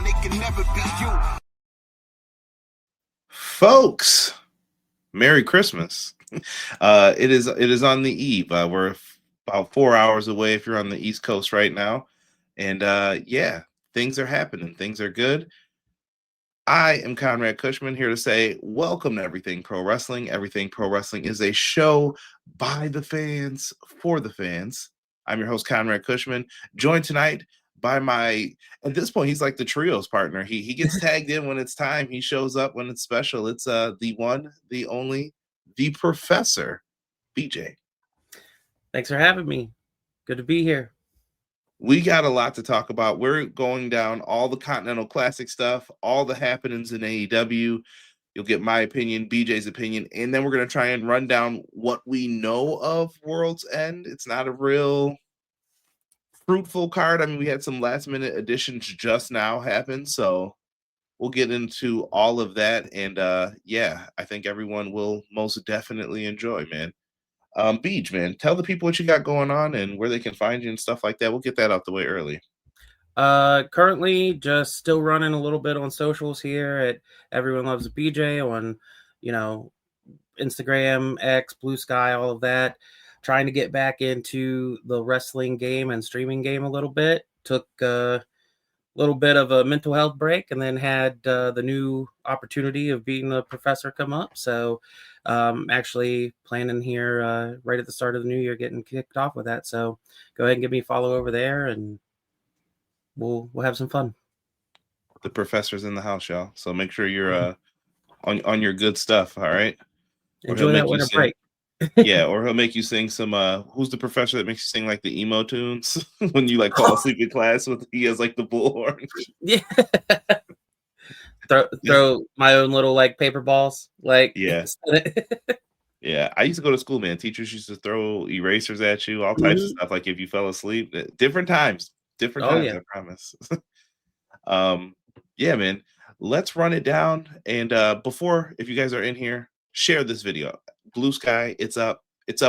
and they can never be you. Folks, Merry Christmas. It is on the eve. We're about 4 hours away if you're on the East Coast right now. And yeah, things are happening. Things are good. I am Conrad Cushman, here to say welcome to Everything Pro Wrestling. Everything Pro Wrestling is a show by the fans for the fans. I'm your host, Conrad Cushman, joined tonight by at this point, he's like the trios partner. He gets tagged in when it's time. He shows up when it's special. It's the one, the only, the Professor, BJ. Thanks for having me. Good to be here. We got a lot to talk about. We're going down all the Continental Classic stuff, all the happenings in AEW. You'll get my opinion, BJ's opinion, and then we're going to try and run down what we know of World's End. It's not a real fruitful card. I mean, we had some last-minute additions just now happen, so we'll get into all of that. And yeah, I think everyone will most definitely enjoy, man. Beach, man, tell the people what you got going on and where they can find you and stuff like that. We'll get that out the way early. Currently just still running a little bit on socials here at Everyone Loves a BJ on, Instagram, X, Blue Sky, all of that. Trying to get back into the wrestling game and streaming game a little bit. Took a little bit of a mental health break and then had the new opportunity of being the Professor come up. So actually planning here right at the start of the new year, getting kicked off with that. So go ahead and give me a follow over there and we'll have some fun. The Professor's in the house, y'all. So make sure you're on your good stuff. All right. Enjoy that winter break. Yeah, or he'll make you sing some who's the professor that makes you sing like the emo tunes when you like fall asleep in class with he has like the bullhorn. Yeah. throw my own little like paper balls. Like yeah. Yeah. I used to go to school, man. Teachers used to throw erasers at you, all types of stuff. Like if you fell asleep. Different times. Yeah. I promise. Yeah, man. Let's run it down. And before, if you guys are in here, share this video. Blue Sky, it's up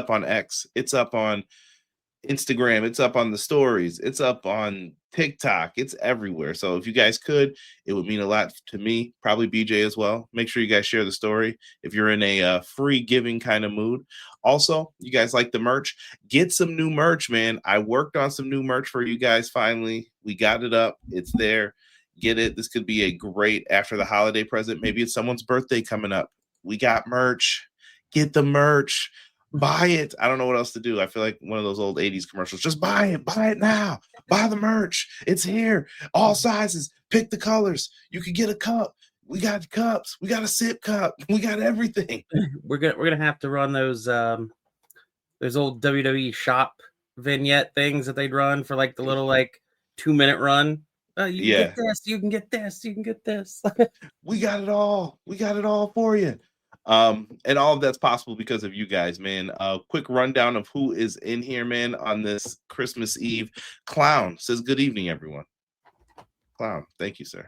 on X, it's up on Instagram, it's up on the stories, it's up on TikTok, it's everywhere. So if you guys could, it would mean a lot to me, probably BJ as well. Make sure you guys share the story if you're in a free giving kind of mood. Also, you guys like the merch, get some new merch, man. I worked on some new merch for you guys. Finally, we got it up, it's there. Get it. This could be a great after the holiday present. Maybe it's someone's birthday coming up. We got merch. Get the merch, buy it. I don't know what else to do. I feel like one of those old 80s commercials. Just buy it now. Buy the merch. It's here. All sizes. Pick the colors. You can get a cup. We got cups. We got a sip cup. We got everything. We're gonna have to run those old WWE shop vignette things that they'd run for like the little like 2-minute run. You can get this. You can get this. You can get this. We got it all. We got it all for you. And all of that's possible because of you guys, man. Quick rundown of who is in here, man, on this Christmas Eve. Clown says, good evening, everyone. Clown, thank you, sir.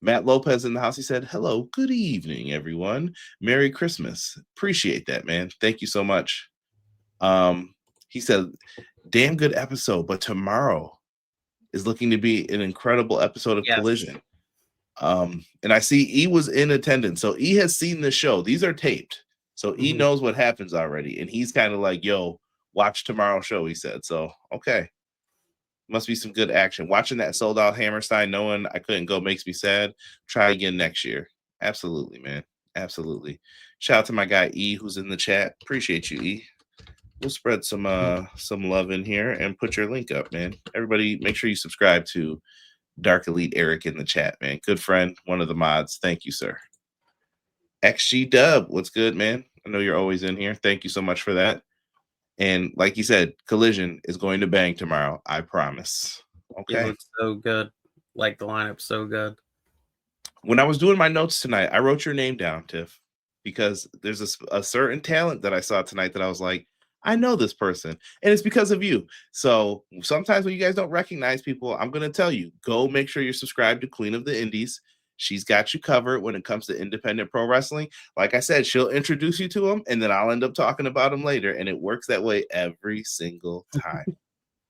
Matt Lopez in the house, he said, hello, good evening, everyone. Merry Christmas. Appreciate that, man. Thank you so much. He said, damn good episode, but tomorrow is looking to be an incredible episode of Collision. And I see E was in attendance, so E has seen the show. These are taped, so E knows what happens already, and he's kind of like, yo, watch tomorrow's show, he said. So okay, must be some good action. Watching that sold out Hammerstein, knowing I couldn't go makes me sad. Try again next year. Absolutely, man. Absolutely. Shout out to my guy E who's in the chat. Appreciate you, E. We'll spread some love in here and put your link up, man. Everybody make sure you subscribe to Dark Elite Eric in the chat, man. Good friend, one of the mods. Thank you, sir. XG Dub, what's good, man? I know you're always in here. Thank you so much for that. And like you said, Collision is going to bang tomorrow. I promise. Okay. It looks so good. Like the lineup, so good. When I was doing my notes tonight, I wrote your name down, Tiff, because there's a certain talent that I saw tonight that I was like, I know this person, and it's because of you. So sometimes when you guys don't recognize people, I'm going to tell you, go make sure you're subscribed to Queen of the Indies. She's got you covered when it comes to independent pro wrestling. Like I said, she'll introduce you to them, and then I'll end up talking about them later, and it works that way every single time.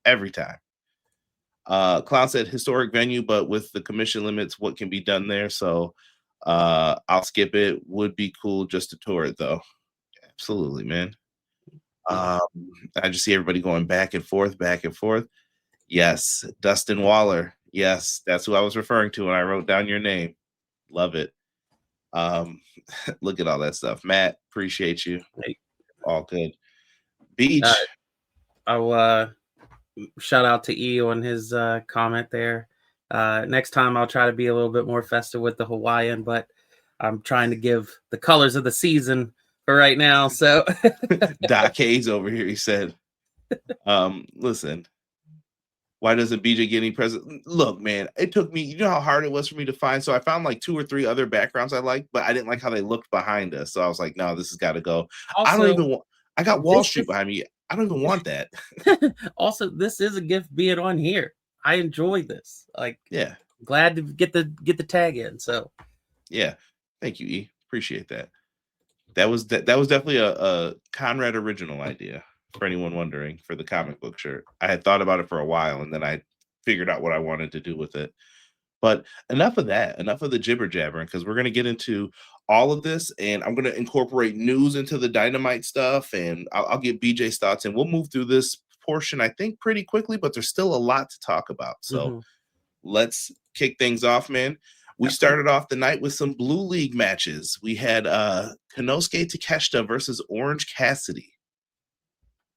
Every time. Clown said historic venue, but with the commission limits, what can be done there? So I'll skip it. Would be cool just to tour it though. Absolutely, man. Yeah. I just see everybody going back and forth, back and forth. Yes, Dustin Waller. Yes, that's who I was referring to when I wrote down your name. Love it. Look at all that stuff. Matt, appreciate you. All good. Beach. I'll shout out to E on his comment there. Next time I'll try to be a little bit more festive with the Hawaiian, but I'm trying to give the colors of the season for right now. So Doc Hayes over here, he said, listen, why doesn't BJ get any present? Look, man, it took me, you know how hard it was for me to find. So I found like 2 or 3 other backgrounds I liked, but I didn't like how they looked behind us. So I was like, no, this has got to go. also, I don't even want, I got Wall Street behind me. I don't even want that. Also, this is a gift being on here. I enjoy this. Like, yeah, glad to get the tag in. So yeah, thank you, E. Appreciate that. That was definitely a Conrad original idea, for anyone wondering, for the comic book shirt. I had thought about it for a while, and then I figured out what I wanted to do with it. But enough of that, enough of the jibber jabbering, because we're going to get into all of this, and I'm going to incorporate news into the Dynamite stuff, and I'll get BJ's thoughts, and we'll move through this portion, I think, pretty quickly, but there's still a lot to talk about. So let's kick things off, man. We started off the night with some Blue League matches. We had Konosuke Takeshita versus Orange Cassidy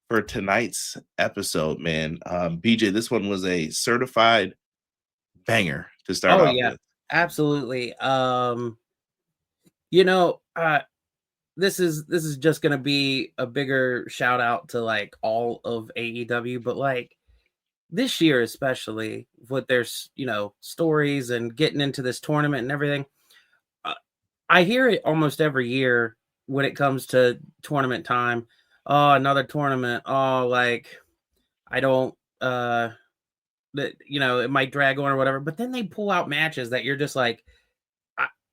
for tonight's episode, man. BJ, this one was a certified banger to start off with. Absolutely. You know, this is just gonna be a bigger shout out to like all of AEW, but like this year especially with their stories and getting into this tournament and everything. I hear it almost every year when it comes to tournament time. Oh, another tournament. Oh, like I don't that it might drag on or whatever, but then they pull out matches that you're just like,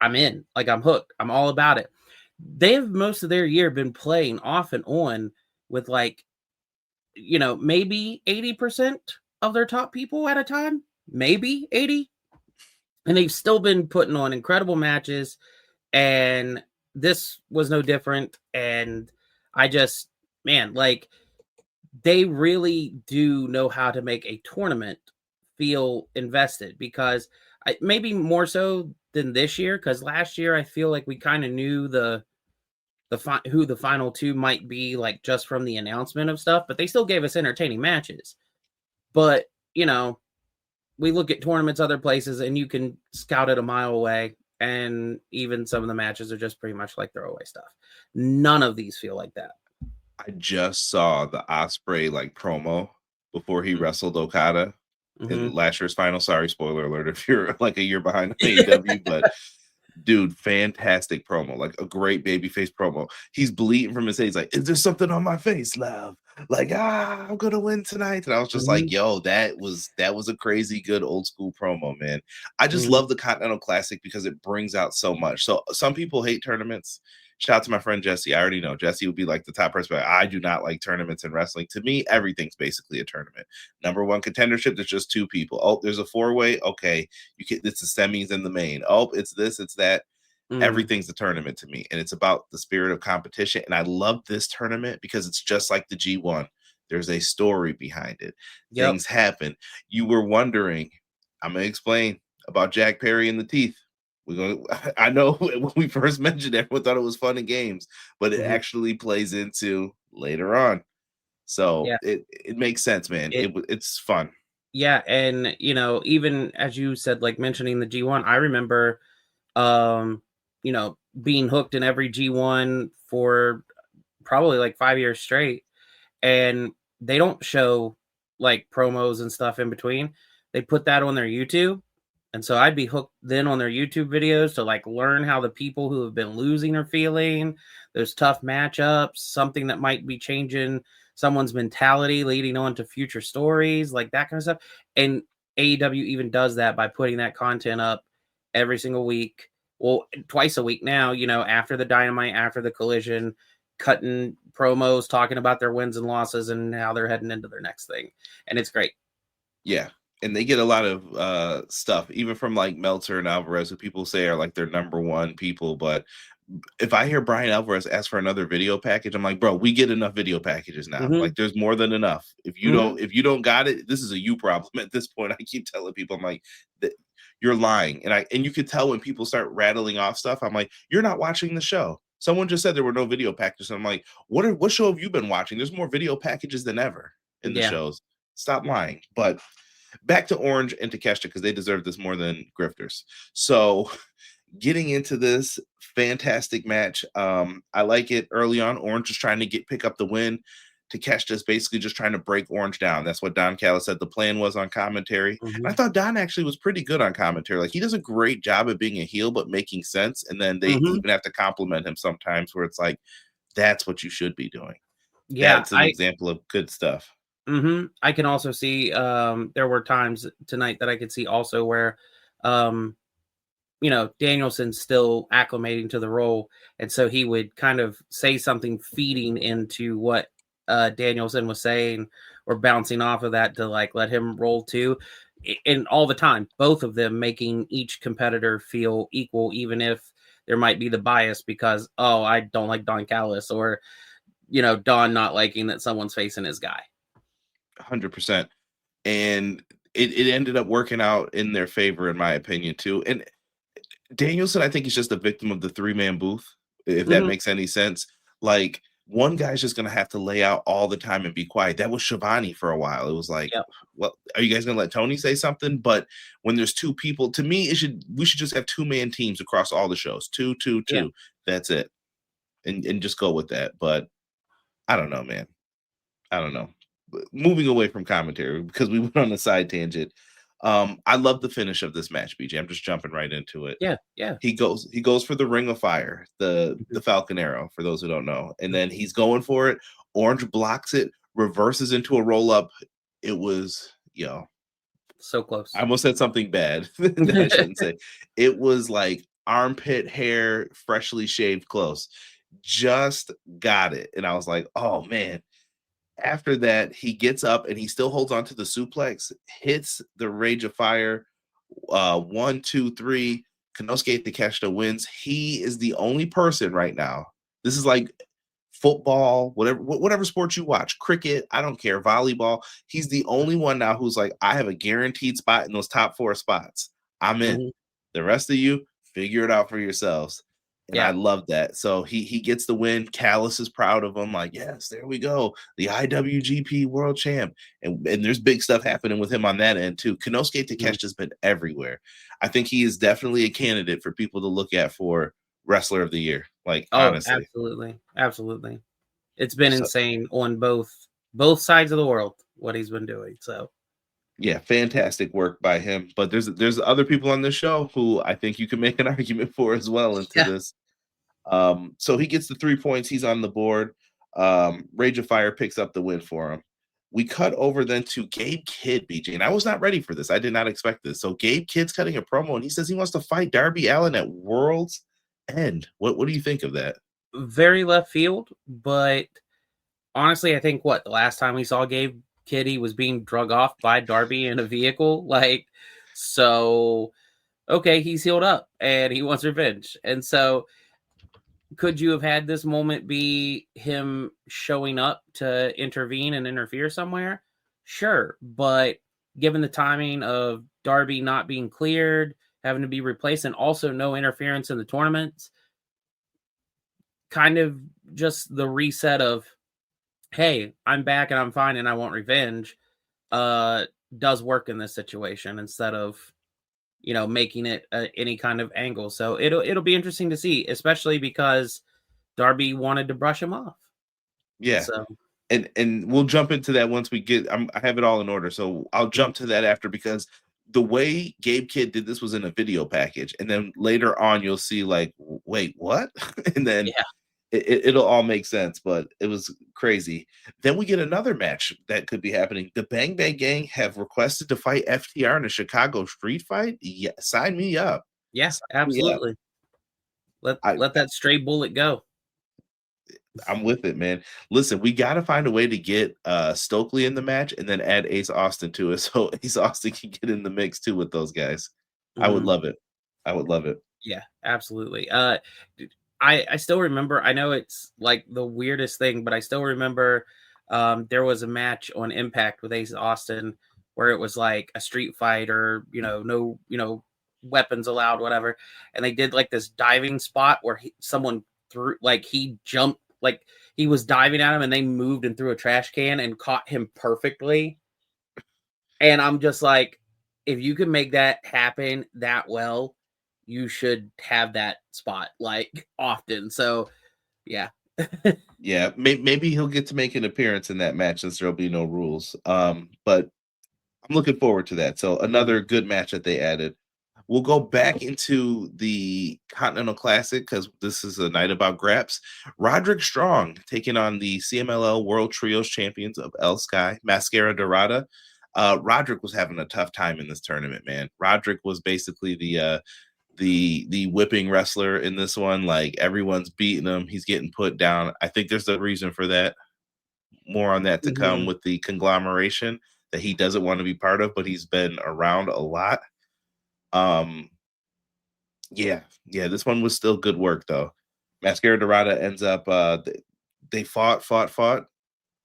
I'm in, like I'm hooked, I'm all about it. They've most of their year been playing off and on with like, maybe 80% of their top people at a time, maybe 80. And they've still been putting on incredible matches. And this was no different. And I just, man, like they really do know how to make a tournament feel invested, because maybe more so than this year, because last year I feel like we kind of knew who the final 2 might be, like just from the announcement of stuff, but they still gave us entertaining matches. But we look at tournaments other places and you can scout it a mile away, and even some of the matches are just pretty much like throwaway stuff. None of these feel like that. I just saw the Ospreay like promo before he wrestled Okada in last year's final. Sorry, spoiler alert if you're like a year behind on AEW, but dude, fantastic promo, like a great babyface promo. He's bleeding from his head. He's like, "Is there something on my face, love? Like, I'm gonna win tonight." And I was just like, "Yo, that was a crazy good old school promo, man." I just love the Continental Classic because it brings out so much. So some people hate tournaments. Shout out to my friend Jesse. I already know Jesse would be like the top person, but I do not like tournaments in wrestling. To me, everything's basically a tournament. Number 1 contendership, there's just 2 people. Oh, there's a 4-way. Okay, it's the semis and the main. Oh, it's this, it's that. Everything's a tournament to me, and it's about the spirit of competition. And I love this tournament because it's just like the G1. There's a story behind it. Things happen. You were wondering, I'm gonna explain about Jack Perry and the teeth. I know when we first mentioned it, everyone thought it was fun and games, but it actually plays into later on. So it makes sense, man. It's fun. Yeah, and even as you said, like mentioning the G1, I remember being hooked in every G1 for probably like 5 years straight, and they don't show like promos and stuff in between. They put that on their YouTube. And so I'd be hooked then on their YouTube videos to like learn how the people who have been losing are feeling. There's tough matchups, something that might be changing someone's mentality, leading on to future stories, like that kind of stuff. And AEW even does that by putting that content up every single week. Well, twice a week now, after the Dynamite, after the Collision, cutting promos, talking about their wins and losses and how they're heading into their next thing. And it's great. Yeah. And they get a lot of stuff, even from like Meltzer and Alvarez, who people say are like their number one people. But if I hear Brian Alvarez ask for another video package, I'm like, bro, we get enough video packages now. Mm-hmm. Like, there's more than enough. If you don't got it, this is a you problem at this point. I keep telling people, I'm like, you're lying, and you could tell when people start rattling off stuff. I'm like, you're not watching the show. Someone just said there were no video packages. I'm like, what show have you been watching? There's more video packages than ever in the shows. Stop lying. But back to Orange and Takeshita, because they deserve this more than grifters. So getting into this fantastic match, I like it. Early on, Orange is trying to pick up the win. Takeshita's basically just trying to break Orange down. That's what Don Callis said the plan was on commentary. And I thought Don actually was pretty good on commentary. Like, he does a great job of being a heel, but making sense. And then they even have to compliment him sometimes, where it's like, that's what you should be doing. Yeah, that's an example of good stuff. I can also see there were times tonight that I could see also where Danielson's still acclimating to the role, and so he would kind of say something feeding into what Danielson was saying, or bouncing off of that to like let him roll too. And all the time, both of them making each competitor feel equal, even if there might be the bias because, oh, I don't like Don Callis, or Don not liking that someone's facing his guy. 100%. And it ended up working out in their favor, in my opinion, too. And Danielson, I think, is just a victim of the 3-man booth, if that makes any sense. Like, one guy's just going to have to lay out all the time and be quiet. That was Shivani for a while. It was like, well, are you guys going to let Tony say something? But when there's two people, to me, we should just have 2-man teams across all the shows. 2, 2, 2. Yeah. That's it. And just go with that. But I don't know, man. I don't know. Moving away from commentary, because we went on a side tangent. I love the finish of this match, BJ. I'm just jumping right into it. Yeah. He goes for the Ring of Fire, the Falcon Arrow, for those who don't know. And then he's going for it. Orange blocks it, reverses into a roll up. It was, so close. I almost said something bad that I shouldn't say. It was like armpit hair, freshly shaved close. Just got it. And I was like, oh man. After that, he gets up and he still holds on to the suplex, hits the Rage of Fire. 1, 2, 3. Konosuke Takeshita wins. He is the only person right now. This is like football, whatever sport you watch, cricket, I don't care, volleyball. He's the only one now who's like, I have a guaranteed spot in those top 4 spots. I'm in. The rest of you, figure it out for yourselves. And I love that. So he gets the win. Callis is proud of him. Like, yes, there we go. The IWGP World Champ. And there's big stuff happening with him on that end too. Konosuke Takeshita's been everywhere. I think he is definitely a candidate for people to look at for Wrestler of the Year. Like, honestly. Absolutely. It's been insane on both sides of the world, what he's been doing. So yeah, fantastic work by him. But there's other people on this show who I think you can make an argument for as well into this. So he gets the 3 points. He's on the board. Rage of Fire picks up the win for him. We cut over then to Gabe Kidd, BJ, and I was not ready for this. I did not expect this. So Gabe Kidd's cutting a promo, and he says he wants to fight Darby Allin at Worlds End. What do you think of that? Very left field, but honestly, I think the last time we saw Gabe Kidd, he was being drug off by Darby in a vehicle. Like, so, okay, he's healed up and he wants revenge. And so, could you have had this moment be him showing up to intervene and interfere somewhere? Sure. But given the timing of Darby not being cleared, having to be replaced, and also no interference in the tournaments, kind of just the reset of, hey, I'm back and I'm fine and I want revenge, does work in this situation instead of, making it any kind of angle. So it'll be interesting to see, especially because Darby wanted to brush him off. Yeah. So. And we'll jump into that once we get, I have it all in order. So I'll jump to that after, because the way Gabe Kidd did this was in a video package. And then later on, you'll see like, wait, what? And then it'll all make sense, but it was crazy. Then we get another match that could be happening. The Bang Bang Gang have requested to fight FTR in a Chicago street fight. Yeah, sign me up. Yeah, absolutely. Let that stray bullet go. I'm with it, man. Listen, we got to find a way to get Stokely in the match and then add Ace Austin to it so Ace Austin can get in the mix too with those guys. I would Mhm. love it. I would love it. Yeah, absolutely. I still remember. I know it's like the weirdest thing, but I still remember there was a match on Impact with Ace Austin where it was like a street fight or no weapons allowed, whatever, and they did like this diving spot where someone threw like he jumped like he was diving at him and they moved and threw a trash can and caught him perfectly. And I'm just like, if you can make that happen that well, you should have that spot like often. So yeah. Yeah, maybe he'll get to make an appearance in that match since there'll be no rules. But I'm looking forward to that. So another good match that they added. We'll go back into the Continental Classic because this is a night about graps. Roderick Strong taking on the CMLL World Trios champions of El Sky, Mascara Dorada. Roderick was having a tough time in this tournament, man. Roderick was basically the whipping wrestler in this one. Like everyone's beating him. He's getting put down. I think there's a reason for that. More on that to come Mhm. with the conglomeration that he doesn't want to be part of, but he's been around a lot. Um, yeah, this one was still good work though. Mascara Dorada ends up they fought,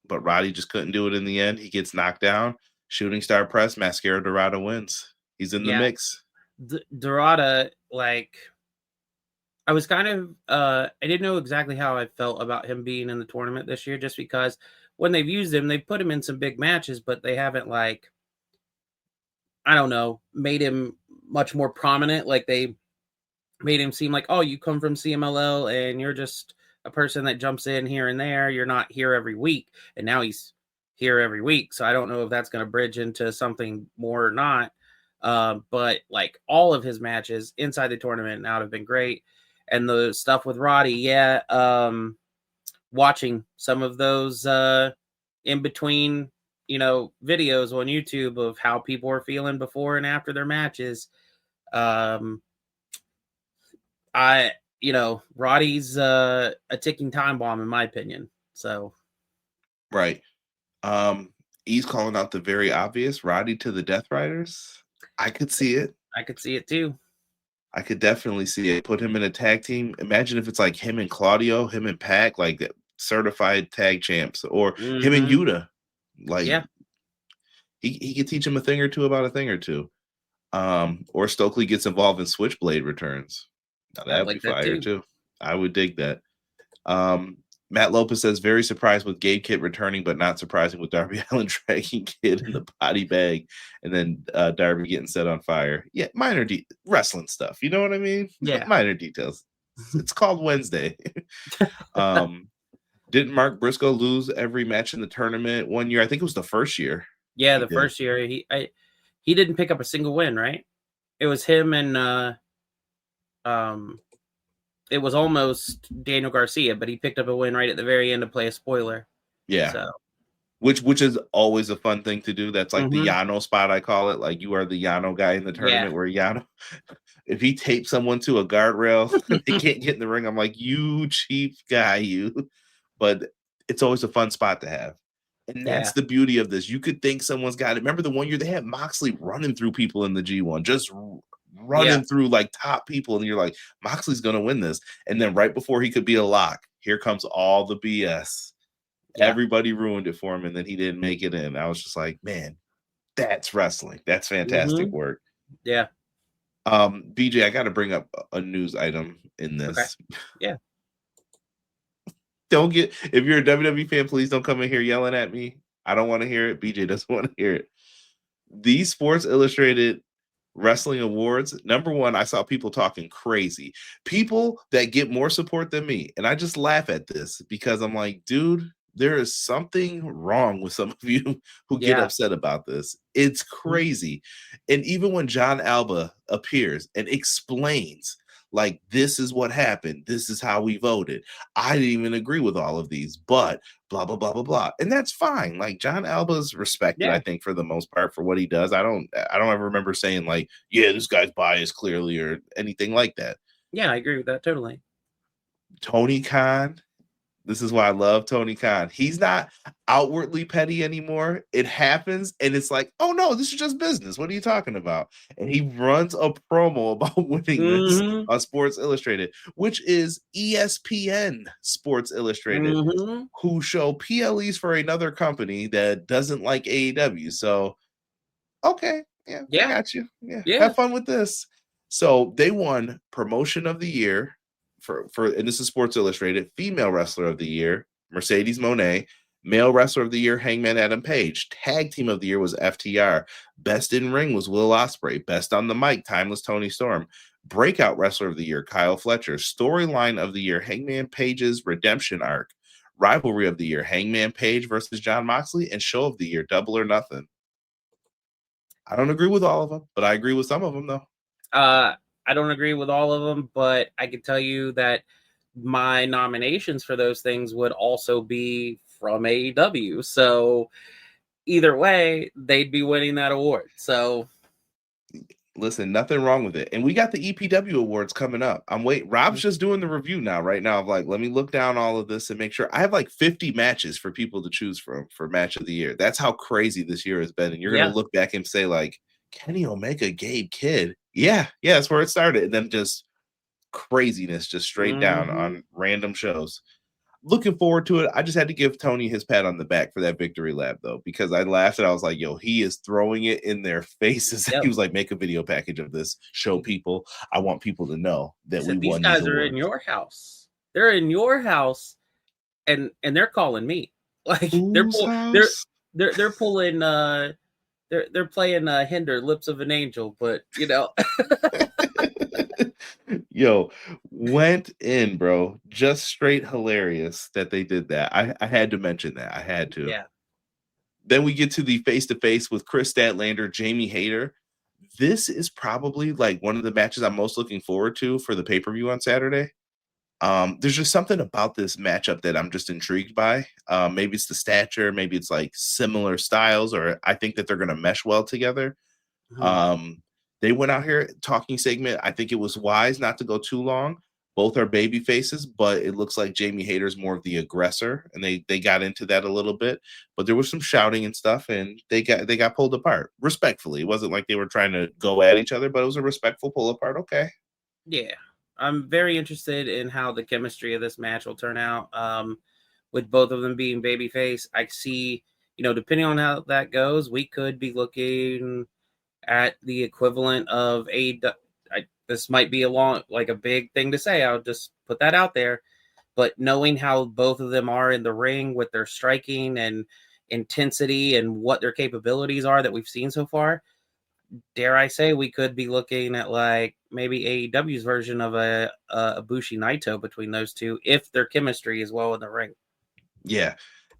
but Roddy just couldn't do it in the end. He gets knocked down. Shooting star press, Mascara Dorada wins. He's in the Yeah. mix. Dorada, like I was kind of I didn't know exactly how I felt about him being in the tournament this year, just because when they've used him, they've put him in some big matches, but they haven't like I don't know, made him much more prominent. Like they made him seem like, oh, you come from CMLL and you're just a person that jumps in here and there. You're not here every week. And now he's here every week. So I don't know if that's going to bridge into something more or not. But like all of his matches inside the tournament and out have been great. And the stuff with Roddy, yeah. Watching some of those in between, videos on YouTube of how people are feeling before and after their matches. Um, I, Roddy's a ticking time bomb in my opinion. So Right. He's calling out the very obvious, Roddy to the Death Riders. I could see it. I could see it too. I could definitely see it. Put him in a tag team. Imagine if it's like him and Claudio, him and Pac, like certified tag champs, or him and Mm-hmm. Yuta. Like Yeah. he could teach him a thing or two about a thing or two. Or Stokely gets involved in Switchblade returns. Now I that'd be like that fire too. too. I would dig that. Matt Lopez says very surprised with Gabe Kidd returning, but not surprising with Darby Allin dragging Kidd in the body bag, and then Darby getting set on fire. Yeah, minor wrestling stuff. You know what I mean? Yeah. Minor details. It's called Wednesday. um, didn't Mark Briscoe lose every match in the tournament one year? I think it was the first year. Yeah, He the did. first year he didn't pick up a single win, right? It was him and um it was almost Daniel Garcia, but he picked up a win right at the very end to play a spoiler. Yeah. So Which is always a fun thing to do. That's like the mm-hmm. Yano spot, I call it. Like you are the Yano guy in the Yeah. tournament where Yano, if he tapes someone to a guardrail, they can't get in the ring. I'm like, you cheap guy, you. But it's always a fun spot to have. And that's Yeah. the beauty of this. You could think someone's got it. Remember the one year they had Moxley running through people in the G1, just Yeah. running through like top people. And you're like, Moxley's going to win this. And then right before he could be a lock, here comes all the BS. Yeah. Everybody ruined it for him, and then he didn't make it in. I was just like, man, that's wrestling. That's fantastic Mm-hmm. work. Yeah. BJ, I got to bring up a news item in Okay. this. Yeah. Don't get, if you're a WWE fan, please don't come in here yelling at me. I don't want to hear it. BJ doesn't want to hear it. These Sports Illustrated Wrestling Awards, number one, I saw people talking crazy. People that get more support than me. And I just laugh at this because I'm like, dude, there is something wrong with some of you who get Yeah. upset about this. It's crazy. And even when John Alba appears and explains, like, this is what happened, this is how we voted, I didn't even agree with all of these, but blah, blah, blah, blah, blah. And that's fine. Like, John Alba's respected, I Yeah. think, for the most part for what he does. I don't ever remember saying, like, yeah, this guy's biased clearly or anything like that. Yeah, I agree with that totally. Tony Khan This is why I love Tony Khan. He's not outwardly petty anymore. It happens, and it's like, oh no, this is just business. What are you talking about? And he runs a promo about winning this Mm-hmm. on Sports Illustrated, which is ESPN Sports Illustrated, Mm-hmm. who show PLEs for another company that doesn't like AEW. So, okay, yeah, I Yeah. got you. Yeah, Yeah. have fun with this. So they won Promotion of the Year for and this is Sports Illustrated, Female Wrestler of the Year, Mercedes Moné, Male Wrestler of the Year, Hangman Adam Page, Tag Team of the Year was FTR, Best in Ring was Will Ospreay, Best on the Mic, Timeless Tony Storm, Breakout Wrestler of the Year, Kyle Fletcher, Storyline of the Year, Hangman Page's Redemption Arc, Rivalry of the Year, Hangman Page versus Jon Moxley, and Show of the Year, Double or Nothing. I don't agree with all of them, but I agree with some of them, though. I don't agree with all of them, but I can tell you that my nominations for those things would also be from AEW. So either way, they'd be winning that award. So listen, nothing wrong with it. And we got the EPW awards coming up. Rob's just doing the review now, right now. Of like, let me look down all of this and make sure. I have like 50 matches for people to choose from for match of the year. That's how crazy this year has been. And you're gonna look back and say, like, Kenny Omega, Gabe Kidd. Yeah, that's where it started. And then just craziness just straight down on random shows. Looking forward to it. I just had to give Tony his pat on the back for that victory lap, though, because I laughed and I was like, yo, he is throwing it in their faces. He was like, make a video package of this, show people. I want people to know that we these won guys these are awards. in your house. They're in your house, and they're calling me. Like they're pulling they're playing Hinder, Lips of an Angel, but you know. Yo, went in, bro. Just straight hilarious that they did that. I had to mention that. I had to. Yeah. Then we get to the face-to-face with Chris Statlander, Jamie Hayter. This is probably like one of the matches I'm most looking forward to for the pay-per-view on Saturday. There's just something about this matchup that I'm just intrigued by. Maybe it's the stature, maybe it's like similar styles, or I think that they're going to mesh well together. They went out here talking segment. I think it was wise not to go too long. Both are baby faces, but it looks like Jamie Hayter's more of the aggressor, and they got into that a little bit. But there was some shouting and stuff, and they got pulled apart respectfully. It wasn't like they were trying to go at each other, but it was a respectful pull apart. Okay. Yeah, I'm very interested in how the chemistry of this match will turn out. With both of them being babyface, I see, depending on how that goes, we could be looking at the equivalent of this might be a big thing to say. I'll just put that out there. But knowing how both of them are in the ring with their striking and intensity and what their capabilities are that we've seen so far, dare I say we could be looking at like maybe AEW's version of a Ibushi Naito between those two if their chemistry is well in the ring. Yeah,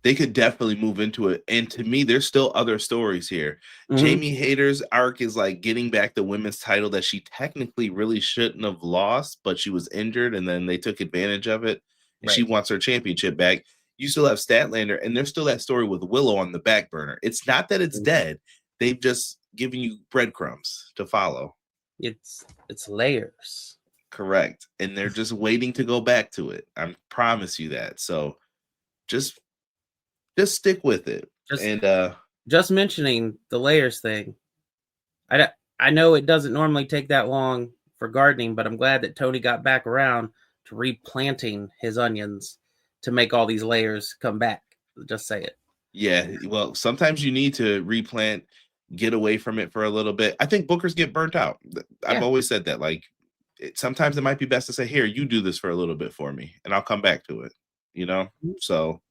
they could definitely move into it. And to me, there's still other stories here. Jamie Hayter's arc is like getting back the women's title that she technically really shouldn't have lost, but she was injured and then they took advantage of it. And she wants her championship back. You still have Statlander, and there's still that story with Willow on the back burner. It's not that it's dead. They've just given you breadcrumbs to follow. It's layers. Correct. And they're just waiting to go back to it. I promise you that. So just stick with it. Just mentioning the layers thing. I know it doesn't normally take that long for gardening, but I'm glad that Tony got back around to replanting his onions to make all these layers come back. Just say it. Yeah, well, sometimes you need to replant, get away from it for a little bit. I think bookers get burnt out. I've always said that. Like, sometimes it might be best to say, here, you do this for a little bit for me, and I'll come back to it, So,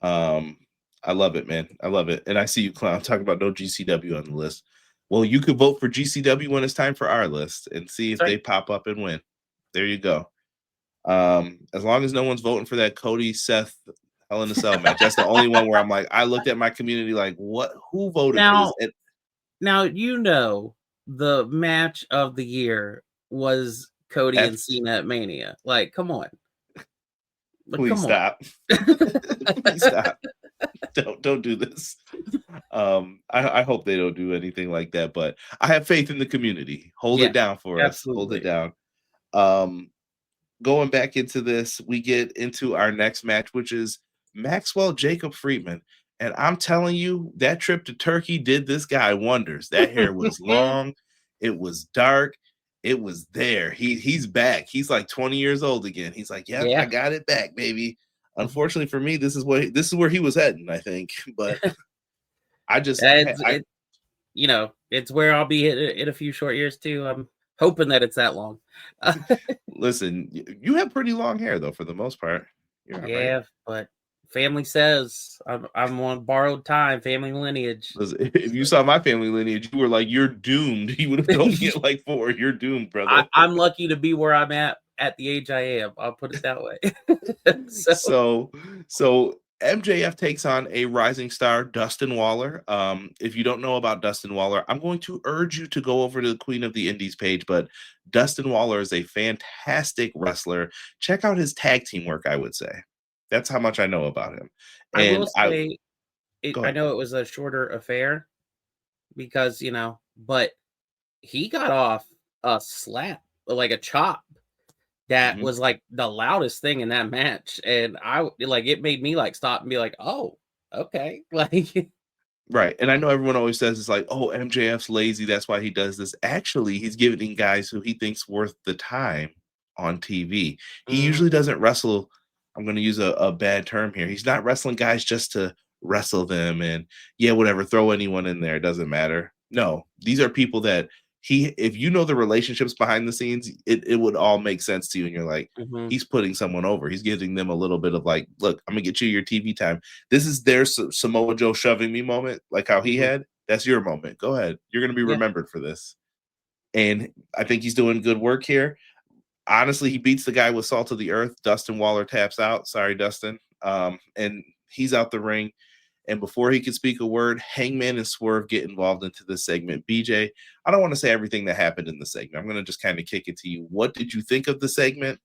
I love it, man. I love it. And I see you, Clown, talking about no GCW on the list. Well, you could vote for GCW when it's time for our list and see if they pop up and win. There you go. As long as no one's voting for that Cody Seth Hell in a Cell match, that's the only one where I'm like, I looked at my community like, what? Who voted for this? Now the match of the year was Cody and Cena at Mania. Like, come on. Please stop. Please stop. Don't do this. I hope they don't do anything like that, but I have faith in the community. Hold it down for us. Hold it down. going back into this, we get into our next match, which is Maxwell Jacob Friedman. And I'm telling you, that trip to Turkey did this guy wonders. That hair was long, it was dark, it was there. He's back. He's like 20 years old again. He's like, yep, I Yeah. got it back, baby. Unfortunately for me, this is where he was heading, I think. But I just it's where I'll be in a few short years too. I'm hoping that it's that long. listen, you have pretty long hair though, for the most part. You're all right. Yeah, but family says I'm on borrowed time, family lineage. Listen, if you saw my family lineage, you were like, you're doomed. You would have told me at like 4. You're doomed, brother. I'm lucky to be where I'm at the age I am. I'll put it that way. So MJF takes on a rising star, Dustin Waller. If you don't know about Dustin Waller, I'm going to urge you to go over to the Queen of the Indies page. But Dustin Waller is a fantastic wrestler. Check out his tag team work, I would say. That's how much I know about him. I will say, I I know it was a shorter affair because, but he got off a slap, like a chop that was like the loudest thing in that match. And it made me like stop and be like, oh, okay. Like, right. And I know everyone always says it's like, oh, MJF's lazy. That's why he does this. Actually, he's giving guys who he thinks worth the time on TV. He usually doesn't wrestle. I'm going to use a bad term here. He's not wrestling guys just to wrestle them and whatever, throw anyone in there. It doesn't matter. No, these are people that if you know the relationships behind the scenes, it would all make sense to you. And you're like, he's putting someone over. He's giving them a little bit of like, look, I'm gonna get you your TV time. This is their Samoa Joe shoving me moment, like how he had. That's your moment. Go ahead. You're gonna be remembered for this. And I think he's doing good work here. Honestly, he beats the guy with salt of the earth. Dustin Waller taps out. Sorry, Dustin. And he's out the ring. And before he could speak a word, Hangman and Swerve get involved into this segment. BJ, I don't want to say everything that happened in the segment. I'm going to just kind of kick it to you. What did you think of the segment?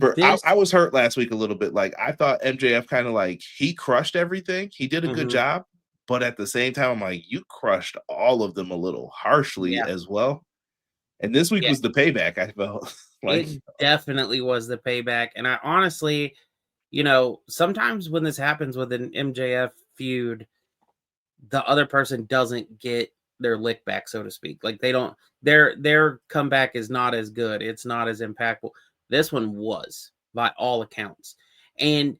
I was hurt last week a little bit. Like, I thought MJF kind of like, he crushed everything. He did a good job. But at the same time, I'm like, you crushed all of them a little harshly as well. And this week was the payback, I felt. Like, it definitely was the payback. And I honestly, sometimes when this happens with an MJF feud, the other person doesn't get their lick back, so to speak. Like their comeback is not as good. It's not as impactful. This one was, by all accounts. And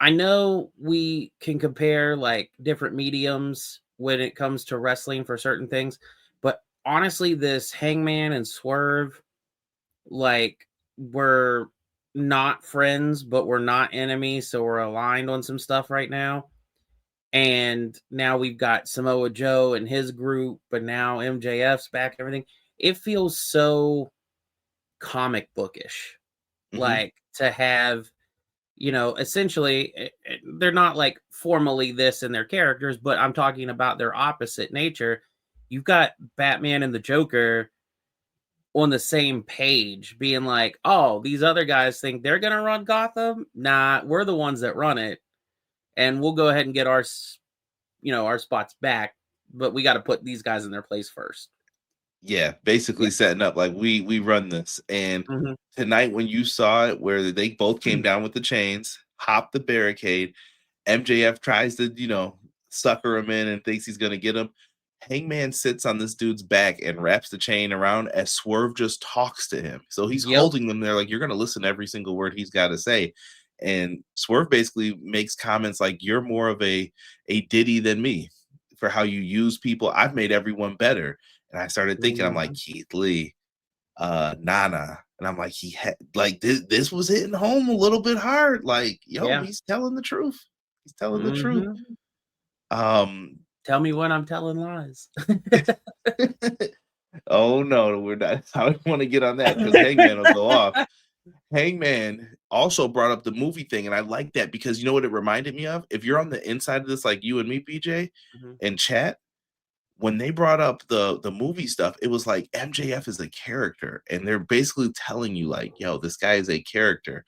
I know we can compare like different mediums when it comes to wrestling for certain things, but honestly, this Hangman and Swerve, like, we're not friends, but we're not enemies, so we're aligned on some stuff right now. And now we've got Samoa Joe and his group, but now MJF's back, everything. It feels so comic bookish. Like, to have, essentially, they're not like formally this in their characters, but I'm talking about their opposite nature. You've got Batman and the Joker on the same page, being like, oh, these other guys think they're going to run Gotham. Nah, we're the ones that run it. And we'll go ahead and get our spots back. But we got to put these guys in their place first. Yeah, basically setting up like we run this. And tonight when you saw it where they both came down with the chains, hopped the barricade, MJF tries to, sucker him in and thinks he's going to get him. Hangman sits on this dude's back and wraps the chain around as Swerve just talks to him. So he's holding them there like, you're going to listen to every single word he's got to say. And Swerve basically makes comments like, you're more of a Diddy than me for how you use people. I've made everyone better. And I started thinking, I'm like, Keith Lee, Nana. And I'm like, this was hitting home a little bit hard. Like, he's telling the truth. He's telling the truth. Tell me when I'm telling lies. Oh no, we're not. I don't want to get on that because Hangman will go off. Hangman also brought up the movie thing, and I like that because you know what it reminded me of? If you're on the inside of this, like you and me, BJ, and chat, when they brought up the movie stuff, it was like MJF is a character, and they're basically telling you like, yo, this guy is a character.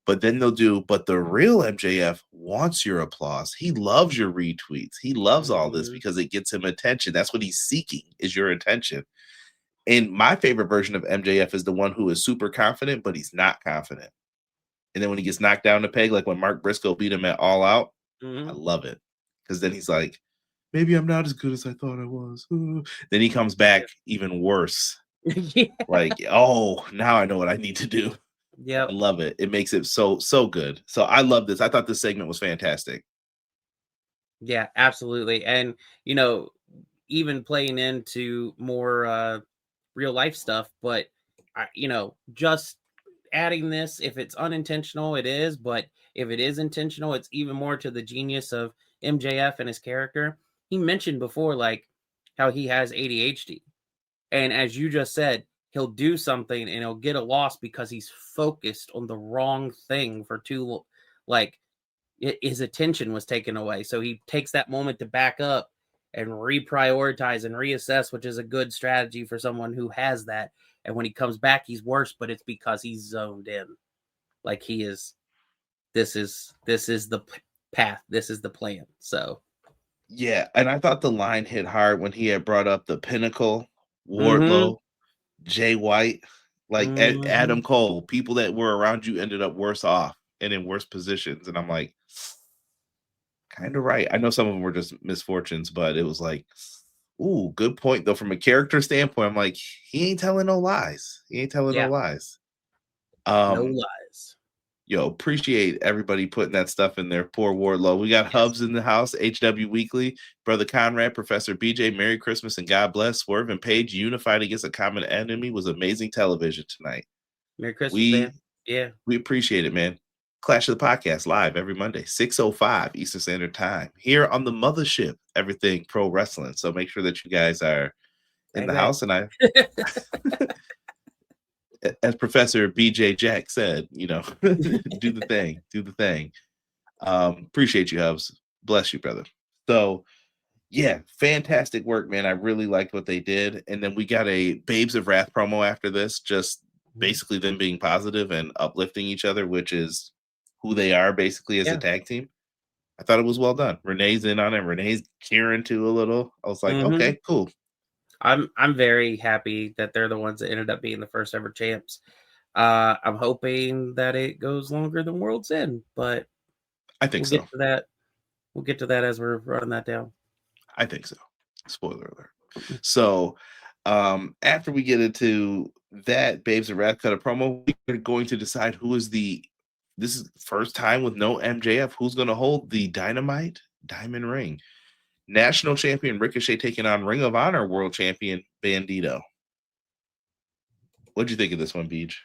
But then but the real MJF wants your applause. He loves your retweets. He loves all this because it gets him attention. That's what he's seeking, is your attention. And my favorite version of MJF is the one who is super confident, but he's not confident. And then when he gets knocked down the peg, like when Mark Briscoe beat him at All Out, I love it. Because then he's like, maybe I'm not as good as I thought I was. Then he comes back even worse. Yeah. Like, oh, now I know what I need to do. Yep. I love it. It makes it so good. So I love this. I thought this segment was fantastic. Yeah, absolutely. And even playing into more real life stuff, but just adding this, if it's unintentional, it is, but if it is intentional, it's even more to the genius of MJF and his character. He mentioned before, like, how he has ADHD. And as you just said, he'll do something and he'll get a loss because he's focused on the wrong thing for too, like, his attention was taken away. So he takes that moment to back up and reprioritize and reassess, which is a good strategy for someone who has that. And when he comes back, he's worse, but it's because he's zoned in. Like, he is, this is the path. This is the plan. So yeah. And I thought the line hit hard when he had brought up the Pinnacle, mm-hmm. Wardlow, Jay White, like Adam Cole. People that were around you ended up worse off and in worse positions. And I'm like, kind of right. I know some of them were just misfortunes, but it was like, ooh, good point though. From a character standpoint, I'm like, he ain't telling no lies. He ain't telling no lies. No lies. Yo, appreciate everybody putting that stuff in there. Poor Wardlow. We got Hubs in the house, HW Weekly, Brother Conrad, Professor BJ, Merry Christmas and God bless. Swerve and Paige unified against a common enemy was amazing television tonight. Merry Christmas, man. Yeah. We appreciate it, man. Clash of the Podcast live every Monday, 6:05 Eastern Standard Time, here on the mothership, Everything Pro Wrestling. So make sure that you guys are in the house. And as Professor BJ Jack said, do the thing, do the thing. Appreciate you, Hubs. Bless you, brother. So yeah, fantastic work, man. I really liked what they did. And then we got a Babes of Wrath promo after this, just basically them being positive and uplifting each other, which is who they are basically as a tag team. I thought it was well done. Renee's in on it. Renee's cheering too a little. I was like, okay, cool. I'm very happy that they're the ones that ended up being the first ever champs. I'm hoping that it goes longer than Worlds End, but I think so. Get to that. We'll get to that as we're running that down. I think so. Spoiler alert. So after we get into that Babes of Wrath cut a promo, we're going to decide who is this is first time with no MJF, who's going to hold the Dynamite Diamond Ring. National champion Ricochet taking on Ring of Honor world champion Bandito. What'd you think of this one, Beej?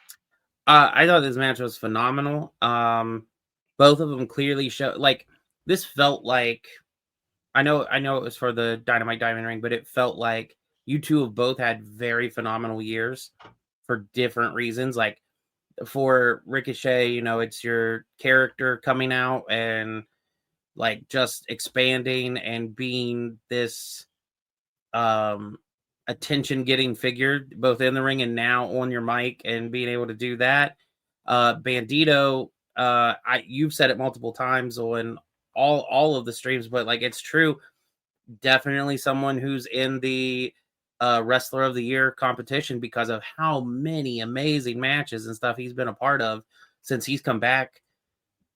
I thought this match was phenomenal. Both of them clearly show, like, this felt like, I know it was for the Dynamite Diamond Ring, but it felt like you two have both had very phenomenal years for different reasons. Like, for Ricochet, it's your character coming out and, like, just expanding and being this attention getting figure both in the ring and now on your mic, and being able to do that. Bandito, you've said it multiple times on all of the streams, but, like, it's true. Definitely someone who's in the Wrestler of the Year competition because of how many amazing matches and stuff he's been a part of since he's come back.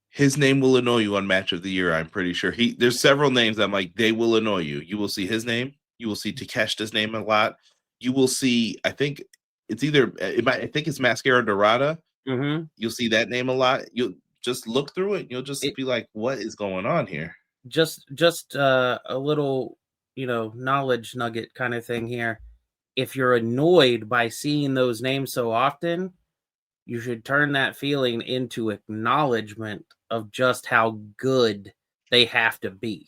His name will annoy you on Match of the Year, I'm pretty sure. There's several names I'm like, they will annoy you. You will see his name. You will see Takeshita's name a lot. You will see, I think it's I think it's Mascara Dorada. Mm-hmm. You'll see that name a lot. You'll just look through it and you'll just be like, what is going on here? Just a little, knowledge nugget kind of thing here. If you're annoyed by seeing those names so often, you should turn that feeling into acknowledgement of just how good they have to be.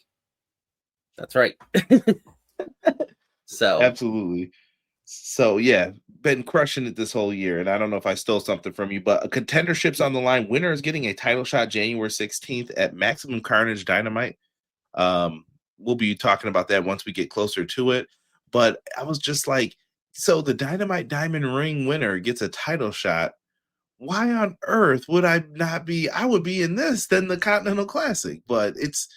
That's right. So absolutely. So yeah, been crushing it this whole year. And I don't know if I stole something from you, but a contendership's on the line. Winner is getting a title shot January 16th at Maximum Carnage Dynamite. We'll be talking about that once we get closer to it. But I was just like, so the Dynamite Diamond Ring winner gets a title shot. Why on earth would I not be? I would be in this than the Continental Classic, but it's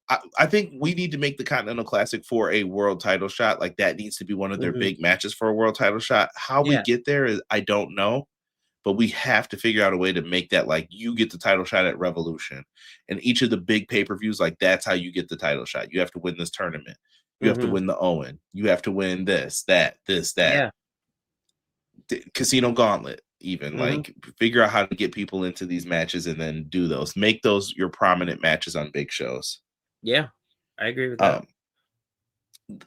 I think we need to make the Continental Classic for a world title shot. Like that needs to be one of their big matches for a world title shot. How we get there is I don't know, but we have to figure out a way to make that like you get the title shot at Revolution, and each of the big pay-per-views, like that's how you get the title shot. You have to win this tournament. You have to win the Owen. You have to win this, that. Yeah. Casino Gauntlet. Even like figure out how to get people into these matches and then do those. Make those your prominent matches on big shows. Yeah, I agree with that.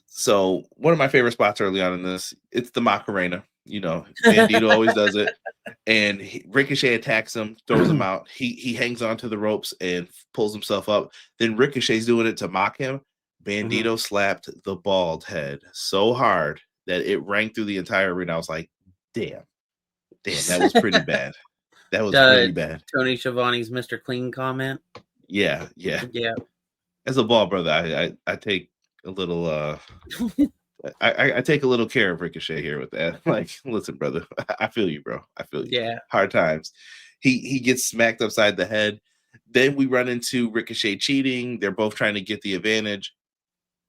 So one of my favorite spots early on in this, it's the Macarena. You know, Bandito always does it. And Ricochet attacks him, throws him out. He hangs onto the ropes and pulls himself up. Then Ricochet's doing it to mock him. Bandito slapped the bald head so hard that it rang through the entire arena. I was like, damn, that was pretty bad. That was really bad. Tony Schiavone's Mr. Clean comment. Yeah. As a ball brother, I take a little I take a little care of Ricochet here with that. Like, listen, brother, I feel you, bro. I feel you. Yeah. Hard times. He gets smacked upside the head. Then we run into Ricochet cheating. They're both trying to get the advantage.